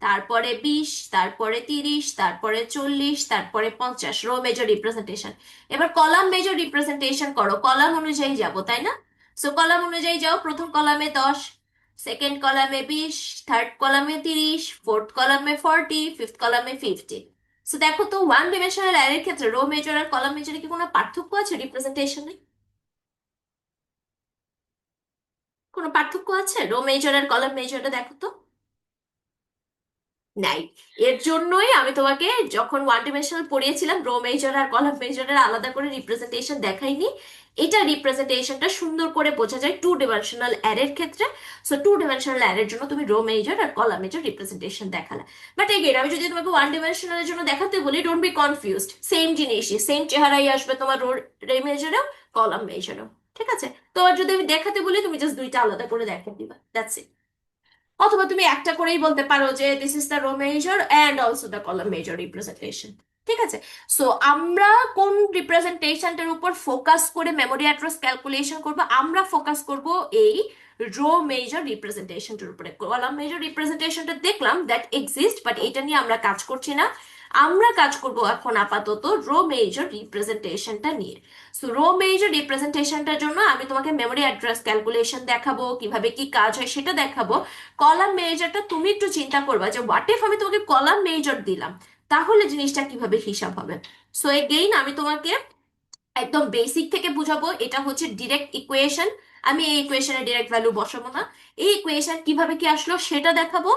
তারপরে 20, তারপরে 30, তারপরে 40, তারপরে 50, রো মেজর রিপ্রেজেন্টেশন। এবার কলাম মেজর রিপ্রেজেন্টেশন করো, কলাম অনুযায়ী যাব, তাই না? সো কলাম অনুযায়ী যাও, প্রথম কলামে 10, সেকেন্ড কলামে 20, থার্ড কলামে 30, ফোর্থ কলামে 40, ফিফথ কলামে 50। সো দেখো তো, ওয়ান ডিমেনশনাল অ্যারের ক্ষেত্রে রো মেজর আর কলাম মেজরে কি কোনো পার্থক্য আছে রিপ্রেজেন্টেশনে? কোনো পার্থক্য আছে রো মেজর আর কলাম মেজরে? দেখো তো, নাই। এর জন্যই আমি তোমাকে যখন ওয়ান ডিমেনশনাল পড়িয়েছিলাম রো মেজর আর কলাম মেজরের আলাদা করে রিপ্রেজেন্টেশন দেখাইনি। এটা রিপ্রেজেন্টেশনটা সুন্দর করে বোঝা যায় 2 ডিমেনশনাল অ্যারের ক্ষেত্রে। সো 2 ডিমেনশনাল অ্যারের জন্য তুমি রো মেজর আর কলাম মেজর রিপ্রেজেন্টেশন দেখালে। বাট এগেন আমি যদি তোমাকে ওয়ান ডিমেনশনালের জন্য দেখাতে বলি, ডোন্ট বি কনফিউজড, সেম জিনিসই, সেম চেহারাই আসবে তোমার রো মেজরেও কলাম মেজরেও। ঠিক আছে, তো আর যদি আমি দেখাতে বলি তুমি জাস্ট দুইটা আলাদা করে দেখা দিবা, দ্যাটস ইট। অথবা তুমি একটা করেই বলতে পারো যে this is the row major and also the column major representation. ঠিক আছে, সো আমরা কোন রিপ্রেজেন্টেশনটার উপর ফোকাস করে মেমোরি অ্যাড্রেস ক্যালকুলেশন করব? আমরা ফোকাস করব এই রো মেজর রিপ্রেজেন্টেশনটার উপরে। কলাম মেজর রিপ্রেজেন্টেশনটা দেখলাম দ্যাট এক্সিস্ট, বাট এটা নিয়ে আমরা কাজ করছি না। আমরা কাজ করব এখন আপাতত রো মেজর রিপ্রেজেন্টেশনটা নিয়ে। সো রো মেজর রিপ্রেজেন্টেশনটার জন্য আমি তোমাকে মেমোরি অ্যাড্রেস ক্যালকুলেশন দেখাবো, কিভাবে কি কাজ হয় সেটা দেখাবো। কলাম মেজরটা তুমি একটু চিন্তা করবা যে হোয়াট ইফ আমি তোমাকে কলাম মেজর দিলাম, তাহলে জিনিসটা কিভাবে হিসাব হবে। সো এগেইন আমি তোমাকে একদম বেসিক থেকে বুঝাবো, এটা হচ্ছে ডিরেক্ট ইকুয়েশন। আমি এই ইকুয়েশনে ডিরেক্ট ভ্যালু বসাবো না, এই ইকুয়েশন কিভাবে কি আসলো সেটা দেখাবো,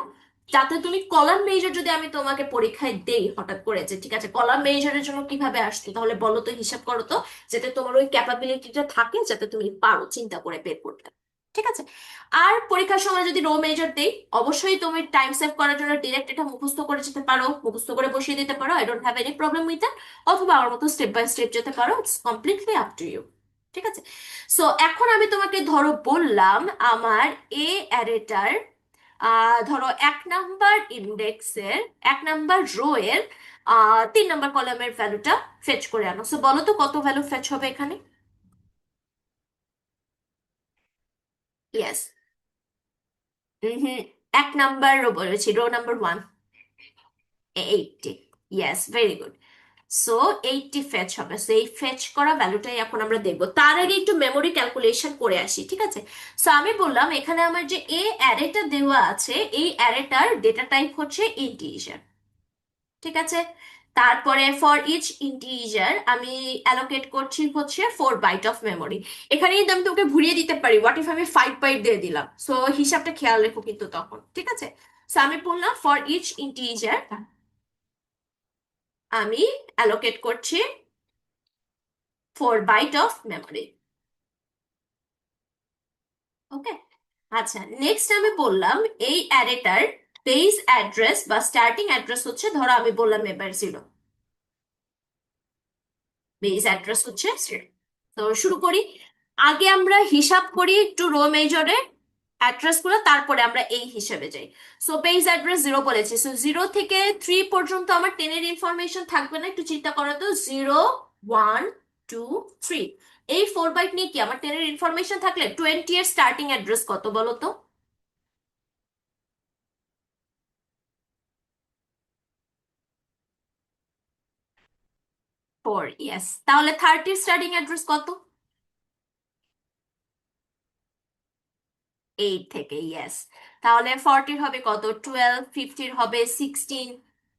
যাতে তুমি কলাম মেজর যদি আমি তোমাকে পরীক্ষায় দেই হঠাৎ করে যে ঠিক আছে কলাম মেজরের জন্য কিভাবে আসছে, তাহলে বলো তো, হিসাব করো তো, যাতে তোমার ওই ক্যাপাবিলিটিটা থাকে, যাতে তুমি পারো চিন্তা করে বের করতে। ঠিক আছে। আর পরীক্ষার সময় যদি রো মেজর দেই, অবশ্যই তুমি টাইম সেভ করার জন্য ডিরেক্ট এটা মুখস্থ করে যেতে পারো, মুখস্থ করে বসিয়ে দিতে পারো, I don't have any problem with that. অথবা আমার মতো স্টেপ বাই স্টেপ যেতে পারো, it's completely up to you. ঠিক আছে। সো এখন আমি তোমাকে ধরো বললাম আমার এ অ্যারেটার, ধরো 1 নাম্বার ইন্ডেক্সের 1 নাম্বার রো এর 3 নাম্বার কলামের ভ্যালুটা ফেচ করে আনো। সো বলো তো কত ভ্যালু ফেচ হবে এখানে? ইয়েস। হুম। 1 নাম্বার রো বলেছি, rho number 1। 80। Yes, very good. So 80 fetch হবে। সো এই ফেচ করা ভ্যালুটাই এখন আমরা দেখবো। তার আগে একটু মেমোরি ক্যালকুলেশন করে আসি, ঠিক আছে? সো আমি বললাম এখানে আমার যে এ অ্যারেটা দেওয়া আছে, এই অ্যারেটার ডেটা টাইপ হচ্ছে ইন্টিজার। ঠিক আছে। তারপরে ফর ইচ ইন্টিজার আমি অ্যালোকেট করছি হচ্ছে 4 বাইট অফ মেমোরি। এখানে কিন্তু আমি তোকে ঘুরিয়ে দিতে পারি, হোয়াট ইফ আমি 5 বাইট দিয়ে দিলাম। সো হিসাবটা খেয়াল রেখো কিন্তু তখন, ঠিক আছে? সো আমি বললাম ফর ইচ ইন্টিজার আমি অ্যালোকেট করছি 4 বাইট অফ মেমোরি। ওকে। আচ্ছা, নেক্সট আমি বললাম এই অ্যারেটার বেস অ্যাড্রেস বা স্টার্টিং অ্যাড্রেস হচ্ছে, ধরো আমি বললাম এবার 0, বেস অ্যাড্রেস হচ্ছে 0। তো শুরু করি। আগে আমরা হিসাব করি একটু রো মেজরের অ্যাড্রেস গুলো, তারপরে আমরা এই হিসেবে যাই। সো বেস অ্যাড্রেস 0 বলেছি, সো 0 থেকে 3 পর্যন্ত আমার 10-এর ইনফরমেশন থাকবে না। একটু চিন্তা করো তো, 0, 1, 2, 3, এই 4 বাইট নিয়ে কি আমার 10-এর ইনফরমেশন থাকলে 20 এর স্টার্টিং অ্যাড্রেস কত বলো তো? 4। ইয়েস। তাহলে 30-র স্টার্টিং অ্যাড্রেস কত? 8 থেকে। ইয়েস। তাহলে 40-র হবে কত? 12। 50-র হবে 16।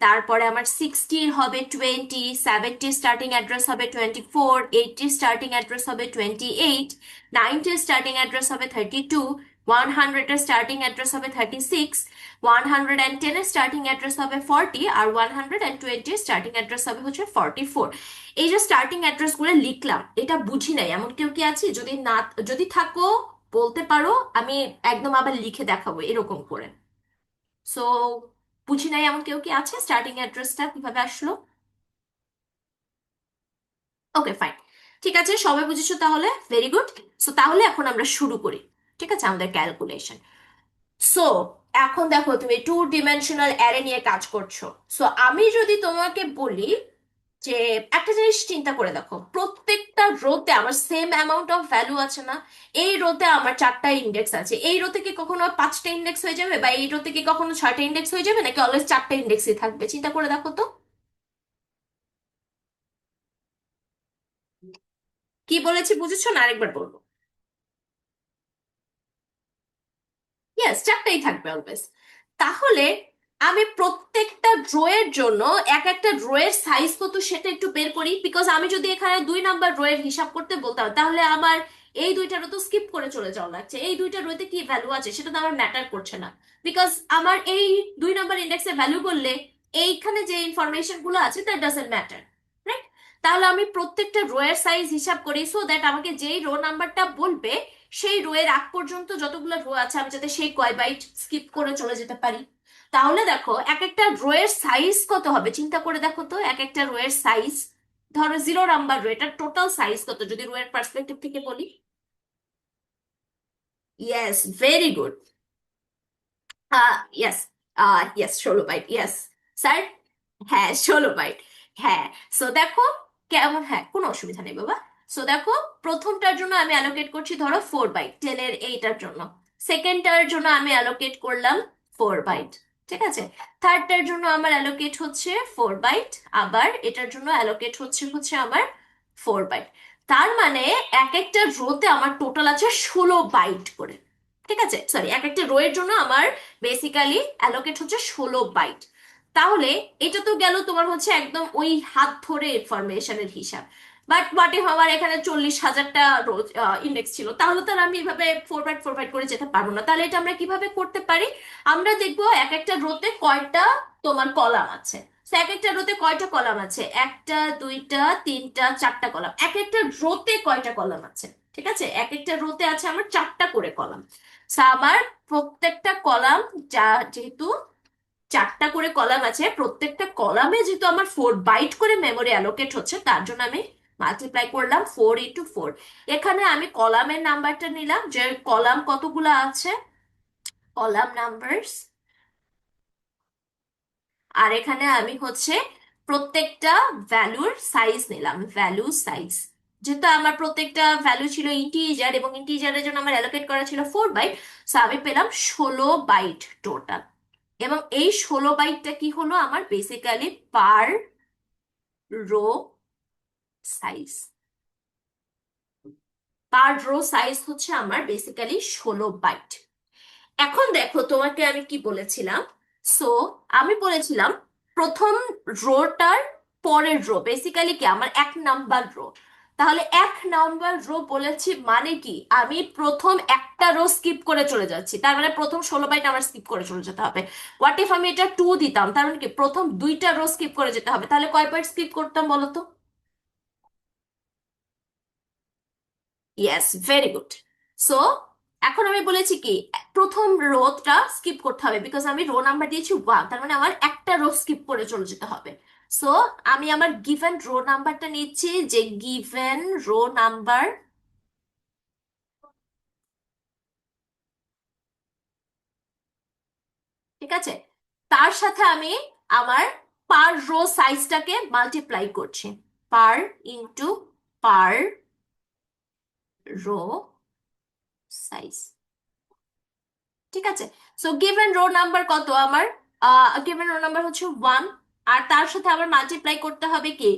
তারপরে আমার 60-র হবে 20। 70-র স্টার্টিং অ্যাড্রেস হবে 24। 80-র স্টার্টিং অ্যাড্রেস হবে 28। 90-র স্টার্টিং অ্যাড্রেস হবে 32। 100-এর স্টার্টিং অ্যাড্রেস হবে 36। 110-এর স্টার্টিং অ্যাড্রেস হবে 40। আর 120-এর স্টার্টিং অ্যাড্রেস হবে হচ্ছে 44। এই যে স্টার্টিং অ্যাড্রেস গুলো লিখলাম, এটা বুঝি নাই এমন কেউ কি আছে? যদি না, যদি থাকো বলতে পারো, আমি একদম আবার লিখে দেখাবো এরকম করে। সো বুঝি নাই এমন কেউ কি আছে? স্টার্টিং অ্যাড্রেসটা কিভাবে আসলো? ওকে, ফাইন। ঠিক আছে, সবাই বুঝেছো তাহলে, ভেরি গুড। সো তাহলে এখন আমরা শুরু করি, ঠিক আছে, আমাদের ক্যালকুলেশন। সো এখন দেখো, তুমি 2 ডিমেনশনাল অ্যারে নিয়ে কাজ করছো। সো আমি যদি তোমাকে বলি যে একটা জিনিস চিন্তা করে দেখো, প্রত্যেকটা রোতে আমার সেম অ্যামাউন্ট অফ ভ্যালু আছে না? এই রোতে আমার 4টা ইন্ডেক্স আছে, এই রোতে কি কখনো 5টা ইন্ডেক্স হয়ে যাবে, বা এই রোতে কি কখনো 6টা ইন্ডেক্স হয়ে যাবে, নাকি অলওয়েজ 4টা ইন্ডেক্সই থাকবে? চিন্তা করে দেখো তো। কি বলেছি বুঝেছো না? আরেকবার বলবো। ইয়েস, 4টাই থাকবে অলওয়েজ। তাহলে আমি প্রত্যেকটা ড্রয়ের জন্য এক একটা ড্রয়ের সাইজ কত সেটা একটু বের করি। বিকজ আমি যদি এখানে 2 নাম্বার ড্রয়ের হিসাব করতে বলতাম, তাহলে আমার এই দুইটা রো তো স্কিপ করে চলে যাওয়া লাগছে। এই দুইটা রোতে কি ভ্যালু আছে সেটা তো আমার ম্যাটার করছে না। বিকজ আমার এই 2 নাম্বার ইন্ডেক্সে ভ্যালু বললে এইখানে যে ইনফরমেশন গুলো আছে দ্যাট ডাজন্ট ম্যাটার, রাইট? তাহলে আমি প্রত্যেকটা রোয়ের সাইজ হিসাব করি, সো দ্যাট আমাকে যেই রো নাম্বারটা বলবে সেই রো এর আগ পর্যন্ত যতগুলো রো আছে আমি যাতে সেই কয় বাইট স্কিপ করে চলে যেতে পারি। তাহলে দেখো এক একটা রো এর সাইজ কত হবে, চিন্তা করে দেখো তো। এক একটা রো এর সাইজ, ধরো 0 নাম্বার রো, এটার টোটাল সাইজ কত যদি রো এর পার্সপেক্টিভ থেকে বলি? Yes, very good. Yes. Yes, 16 byte. Yes sir. হ্যাঁ, 16 বাইট। হ্যাঁ। সো দেখো কেমন, হ্যাঁ কোনো অসুবিধা নেই বাবা। সো দেখো, প্রথমটার জন্য আমি অ্যালোকেট করছি ধরো 4 বাইট, 10-এর এইটার জন্য। সেকেন্ডটার জন্য আমি অ্যালোকেট করলাম 4 বাইট। ঠিক আছে। থার্ডটার জন্য আমার অ্যালোকেট হচ্ছে 4 বাইট। আবার এটার জন্য অ্যালোকেট হচ্ছে হচ্ছে আমার 4 বাইট। তার মানে এক একটা রোতে আমার টোটাল আছে 16 বাইট করে। ঠিক আছে, সরি, এক একটা রো এর জন্য আমার বেসিক্যালি অ্যালোকেট হচ্ছে 16 বাইট। তাহলে এটা তো গেল তোমার হচ্ছে একদম ওই হাত ধরে ইনফরমেশনের হিসাব। বাট হোয়াট ইফ আমার এখানে 40,000টা ইন্ডেক্স ছিল, তাহলে তো আর আমি এভাবে 4 বাইট 4 বাইট করে যেতে পারবো না। তাহলে এটা আমরা কিভাবে করতে পারি? আমরা দেখবো এক একটা রোতে কয়টা তোমার কলাম আছে। So, এক একটা রোতে কয়টা কলাম আছে? একটা, দুইটা, তিনটা, 4টা কলাম। এক একটা রোতে কয়টা কলাম আছে? ঠিক আছে, এক একটা রোতে আছে আমার 4টা করে কলাম। আমার প্রত্যেকটা কলাম, যা যেহেতু 4টা করে কলাম আছে, প্রত্যেকটা কলামে যেহেতু আমার 4 বাইট করে মেমোরি অ্যালোকেট হচ্ছে, তার জন্য আমি মাল্টিপ্লাই করলাম 4 × 4। এখানে আমি কলামের নাম্বারটা নিলাম, যে কলাম কতগুলো আছে, কলাম নাম্বারস। আর এখানে আমি হচ্ছে প্রত্যেকটা ভ্যালুর সাইজ নিলাম, ভ্যালু সাইজ। যেহেতু আমার প্রত্যেকটা ভ্যালু ছিল ইন্টিজার, এবং ইন্টিজারের জন্য আমার অ্যালোকেট করা ছিল 4 বাইট, সো আমি পেলাম 16 বাইট টোটাল। এবং এই 16 বাইটটা কি হলো আমার বেসিক্যালি পার রো সাইজ। পার রো সাইজ হচ্ছে আমার বেসিক্যালি 16 বাইট। এখন দেখো তোমাকে আমি কি বলেছিলাম। সো আমি বলেছিলাম প্রথম রোটার পরের রো বেসিক্যালি কি আমার 1 নাম্বার রো। তাহলে 1 নাম্বার রো বলেছি মানে কি, আমি প্রথম একটা রো স্কিপ করে চলে যাচ্ছি, তার মানে প্রথম 16 বাইট আমার স্কিপ করে চলে যেতে হবে। হোয়াট ইফ আমি এটা 2 দিতাম, তার মানে কি প্রথম 2টা রো স্কিপ করে যেতে হবে, তাহলে কয় বাইট স্কিপ করতাম বলো তো? Yes, very good. সো এখন আমি বলেছি কি প্রথম রোটা স্কিপ করতে হবে, বিকজ আমি রো নাম্বার দিয়েছি 1, তার মানে আমার একটা রো স্কিপ করে চলে যেতে হবে। সো আমি আমার গিভেন রো নাম্বারটা নিচ্ছি, যে গিভেন রো নাম্বার, ঠিক আছে, তার সাথে আমি আমার পার রো সাইজটাকে মাল্টিপ্লাই করছি, পার ইন্টু পার রো সাইজ। ঠিক আছে, সো গিভেন রো নাম্বার কত আমার, গিভেন রো নাম্বার হচ্ছে 1। আর তার সাথে আবার মাল্টিপ্লাই করতে হবে কি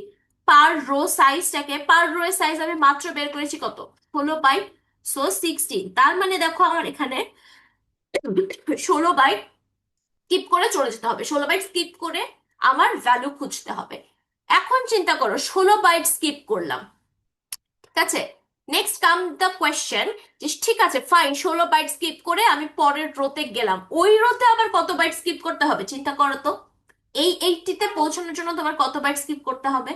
পার রো সাইজটাকে, পার রো এর সাইজ আমি মাত্র বের করেছি কত, 16 বাইট। সো 16, তার মানে দেখো আমার এখানে 16 বাইট স্কিপ করে চলে যেতে হবে, 16 বাইট স্কিপ করে আমার ভ্যালু খুঁজতে হবে। এখন চিন্তা করো 16 বাইট স্কিপ করলাম, ঠিক আছে। নেক্সট কাম দ্য কোয়েশ্চেন, যে ঠিক আছে ফাইন, 16 বাইট স্কিপ করে আমি পরের রোতে গেলাম, ওই রোতে আবার কত বাইট স্কিপ করতে হবে চিন্তা করো তো। এই 80-তে পৌঁছানোর জন্য তোমার কত বাইট স্কিপ করতে হবে?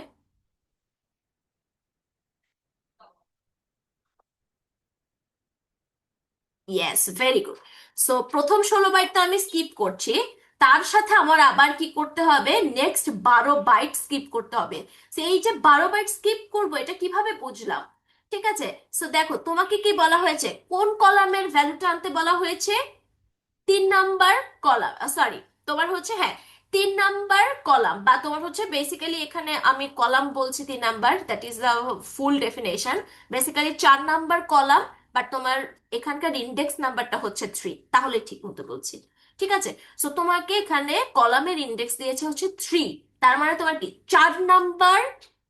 Yes, very good. সো প্রথম 16 বাইট তো আমি স্কিপ করছি, তার সাথে আমার আবার কি করতে হবে, নেক্সট 12 বাইট স্কিপ করতে হবে। তো এই যে 12 বাইট স্কিপ করবো, এটা কিভাবে বুঝলাম? ঠিক আছে, সো দেখো তোমাকে কি বলা হয়েছে, কোন কলামের ভ্যালুটা আনতে বলা হয়েছে, 3 নাম্বার কলাম, সরি, তোমার হচ্ছে হ্যাঁ 3 নাম্বার কলাম, বা তোমার হচ্ছে বেসিক্যালি এখানে আমি কলাম বলছি 3 number, that is the full definition. Basically 4 number column, but তোমার এখানকার ইন্ডেক্স নাম্বারটা হচ্ছে 3, তাহলে ঠিক মতো বলছি। ঠিক আছে, সো তোমাকে এখানে কলামের ইন্ডেক্স দিয়েছে হচ্ছে 3, তার মানে তোমার কি 4 নাম্বার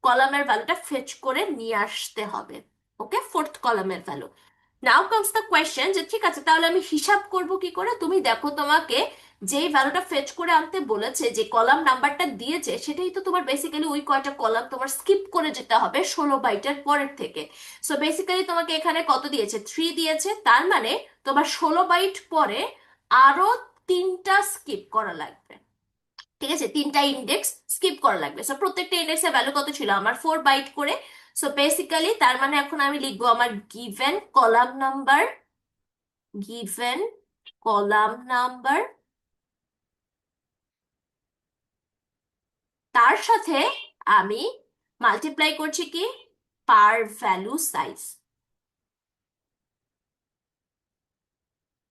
কলামের ভ্যালুটা ফেচ করে নিয়ে আসতে হবে। ওকে, ফোর্থ কলামের value. Now comes the question, যে ঠিক আছে তাহলে আমি হিসাব করব কি করে, তুমি দেখো তোমাকে যেই ভ্যালুটা ফেচ করে আনতে বলেছে, যে কলাম নাম্বারটা দিয়েছে, সেটাই তো তোমার বেসিক্যালি ওই কয়টা কলাম তোমার স্কিপ করে যেতে হবে 16 বাইটের পরের থেকে। সো বেসিক্যালি তোমাকে এখানে কত দিয়েছে, 3 দিয়েছে, তার মানে তোমার 16 বাইট পরে আরো 3টা স্কিপ করা লাগবে। ঠিক আছে, 3টা ইন্ডেক্স স্কিপ করা লাগবে। সো প্রত্যেকটা ইন্ডেক্সের ভ্যালু কত ছিল আমার, 4 বাইট করে। সো বেসিক্যালি তার মানে এখন আমি লিখবো আমার given column number, given column number, তার সাথে আমি মাল্টিপ্লাই করছি কি পার ভ্যালু সাইজ।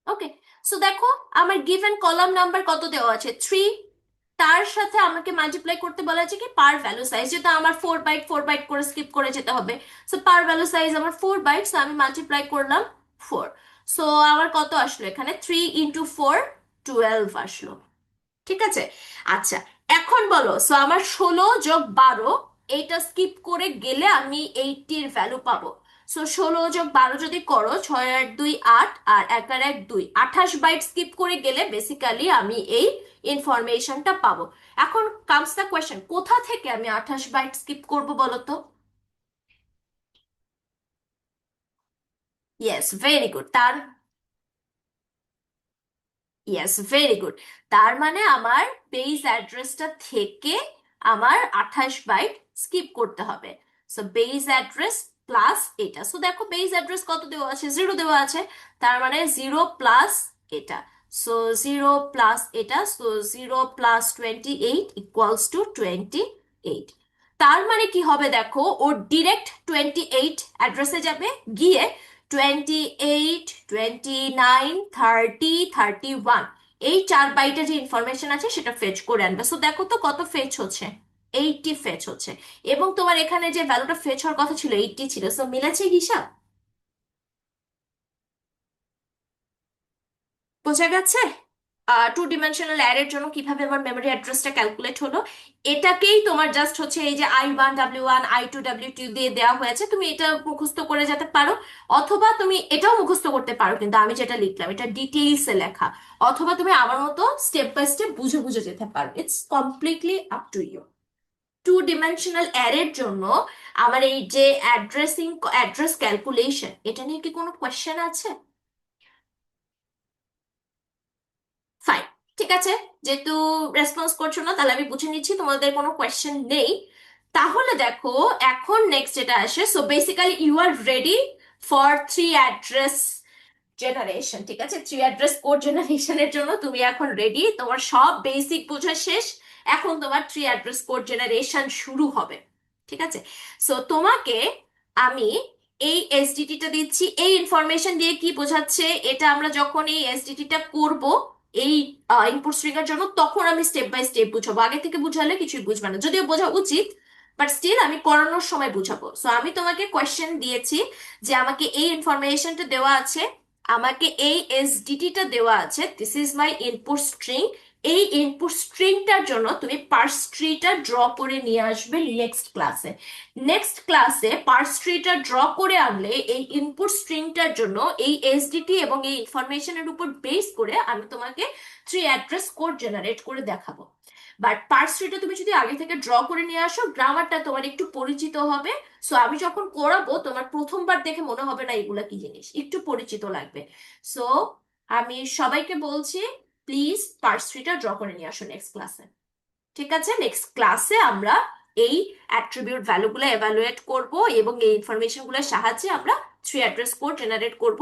ওকে, সো দেখো আমার গিভেন কলাম নাম্বার কত দেওয়া আছে, 3, তার সাথে আমাকে মাল্টিপ্লাই করতে বলা আছে কি পার ভ্যালু সাইজ, যেটা আমার 4 বাইট 4 বাইট করে স্কিপ করে যেতে হবে। সো পার ভ্যালু সাইজ আমার 4 বাইট, সো আমি মাল্টিপ্লাই করলাম 4। সো আমার কত আসলো এখানে, 3 × 4, 12 আসলো। ঠিক আছে, আচ্ছা, এখন বলো, সো আমার 16 + 12, এইটা স্কিপ করে গেলে আমি 80-র ভ্যালু পাবো। সো 16 + 12 যদি করো, 6 × 8 = 2, 8, আর 1 × 1 = 2, 28 বাইট স্কিপ করে গেলে বেসিক্যালি আমি এই ইনফরমেশনটা পাবো। এখন কামস দ্য কোয়েশ্চেন, কোথা থেকে আমি 28 বাইট স্কিপ করবো বলো তো? Yes, very good. তার ইয়েস, ভেরি গুড। তার মানে আমার বেস অ্যাড্রেসটা থেকে আমার 28 বাইট স্কিপ করতে হবে। সো বেস অ্যাড্রেস প্লাস এটা। সো দেখো বেস অ্যাড্রেস কত দেওয়া আছে, 0 দেওয়া আছে, তার মানে 0 প্লাস এটা। সো 0 প্লাস এটা, সো 0 প্লাস 28 ইকুয়ালস টু 28। তার মানে কি হবে দেখো, ও ডিরেক্ট 28 অ্যাড্রেসে যাবে, গিয়ে 28, 29, 30, 31 এই 4 বাইটের যে ইনফরমেশন আছে সেটা ফেচ করে আনবে। সো দেখো তো কত ফেচ হচ্ছে, 80 ফেচ হচ্ছে। এবং তোমার এখানে যে ভ্যালুটা ফেচ হওয়ার কথা ছিল 80 ছিল, সো মিলেছে হিসাব? বোঝা গেছে? টু ডিমেনশনাল অ্যারের জন্য কিভাবে আমার মেমোরি অ্যাড্রেসটা ক্যালকুলেট হলো। এটাকেই তোমার জাস্ট হচ্ছে এই যে I1W1 I2W2 দিয়ে দেওয়া হয়েছে, তুমি এটা মুখস্থ করে যেতে পারো, অথবা তুমি এটাও মুখস্থ করতে পারো, কিন্তু আমি যেটা লিখলাম এটা ডিটেইলসে লেখা, অথবা তুমি আমার মতো স্টেপ বাই স্টেপ বুঝে বুঝে যেতে পারো। It's completely up to you. Two dimensional অ্যারের জন্য আমার এই যে অ্যাড্রেস ক্যালকুলেশন, এটা নিয়ে কি কোনো কোয়েশ্চেন আছে? ফাইন, ঠিক আছে। যেহেতু রেসপন্স করছো না, তাহলে আমি বুঝে নিচ্ছি তোমাদের কোনো কোয়েশ্চেন নেই। তাহলে দেখো এখন নেক্সট যেটা আসে, so basically you are ready for three address generation. ঠিক আছে, থ্রি অ্যাড্রেস কোড জেনারেশনের জন্য তুমি এখন রেডি, তোমার সব বেসিক বোঝা শেষ, এখন তোমার থ্রি অ্যাড্রেস কোড জেনারেশন শুরু হবে। ঠিক আছে, সো তোমাকে আমি এই এসডিটিটা দিচ্ছি, এই ইনফরমেশন দিয়ে কি বোঝাচ্ছে, এটা আমরা যখন এই এসডিটিটা করব এই ইনপুট স্ট্রিং এর জন্য, তখন আমি স্টেপ বাই স্টেপ বুঝাবো, আগে থেকে বুঝালে কিছুই বুঝবে না, যদিও বোঝা উচিত, বাট স্টিল আমি করানোর সময় বুঝাবো। সো আমি তোমাকে কোয়েশ্চেন দিয়েছি যে আমাকে এই ইনফরমেশনটা দেওয়া আছে, আমাকে এই এসডিটিটা দেওয়া আছে, this is my input string. এই ইনপুট স্ট্রিংটার জন্য তুমি পার্স ট্রিটা ড্র করে নিয়ে আসবে নেক্সট ক্লাসে। নেক্সট ক্লাসে পার্স ট্রিটা ড্র করে আনলে এই ইনপুট স্ট্রিংটার জন্য এই এসডিটি এবং এই ইনফরমেশনের উপর বেস করে আমি তোমাকে থ্রি অ্যাড্রেস কোড জেনারেট করে দেখাবো। বাট পার্স ট্রিটা তুমি যদি আগে থেকে ড্র করে নিয়ে আসো, গ্রামারটা তোমার একটু পরিচিত হবে। সো আমি যখন করাবো তোমার প্রথমবার দেখে মনে হবে না এগুলা কি জিনিস, একটু পরিচিত লাগবে। সো আমি সবাইকে বলছি, প্লিজ পার্স থ্রিটা ড্র করে নিয়ে আসো নেক্সট ক্লাসে। ঠিক আছে, নেক্সট ক্লাসে আমরা এই অ্যাট্রিবিউট ভ্যালুগুলো এভালুয়েট করব এবং এই ইনফরমেশন গুলোর সাহায্যে আমরা থ্রি অ্যাড্রেস কোড জেনারেট করব।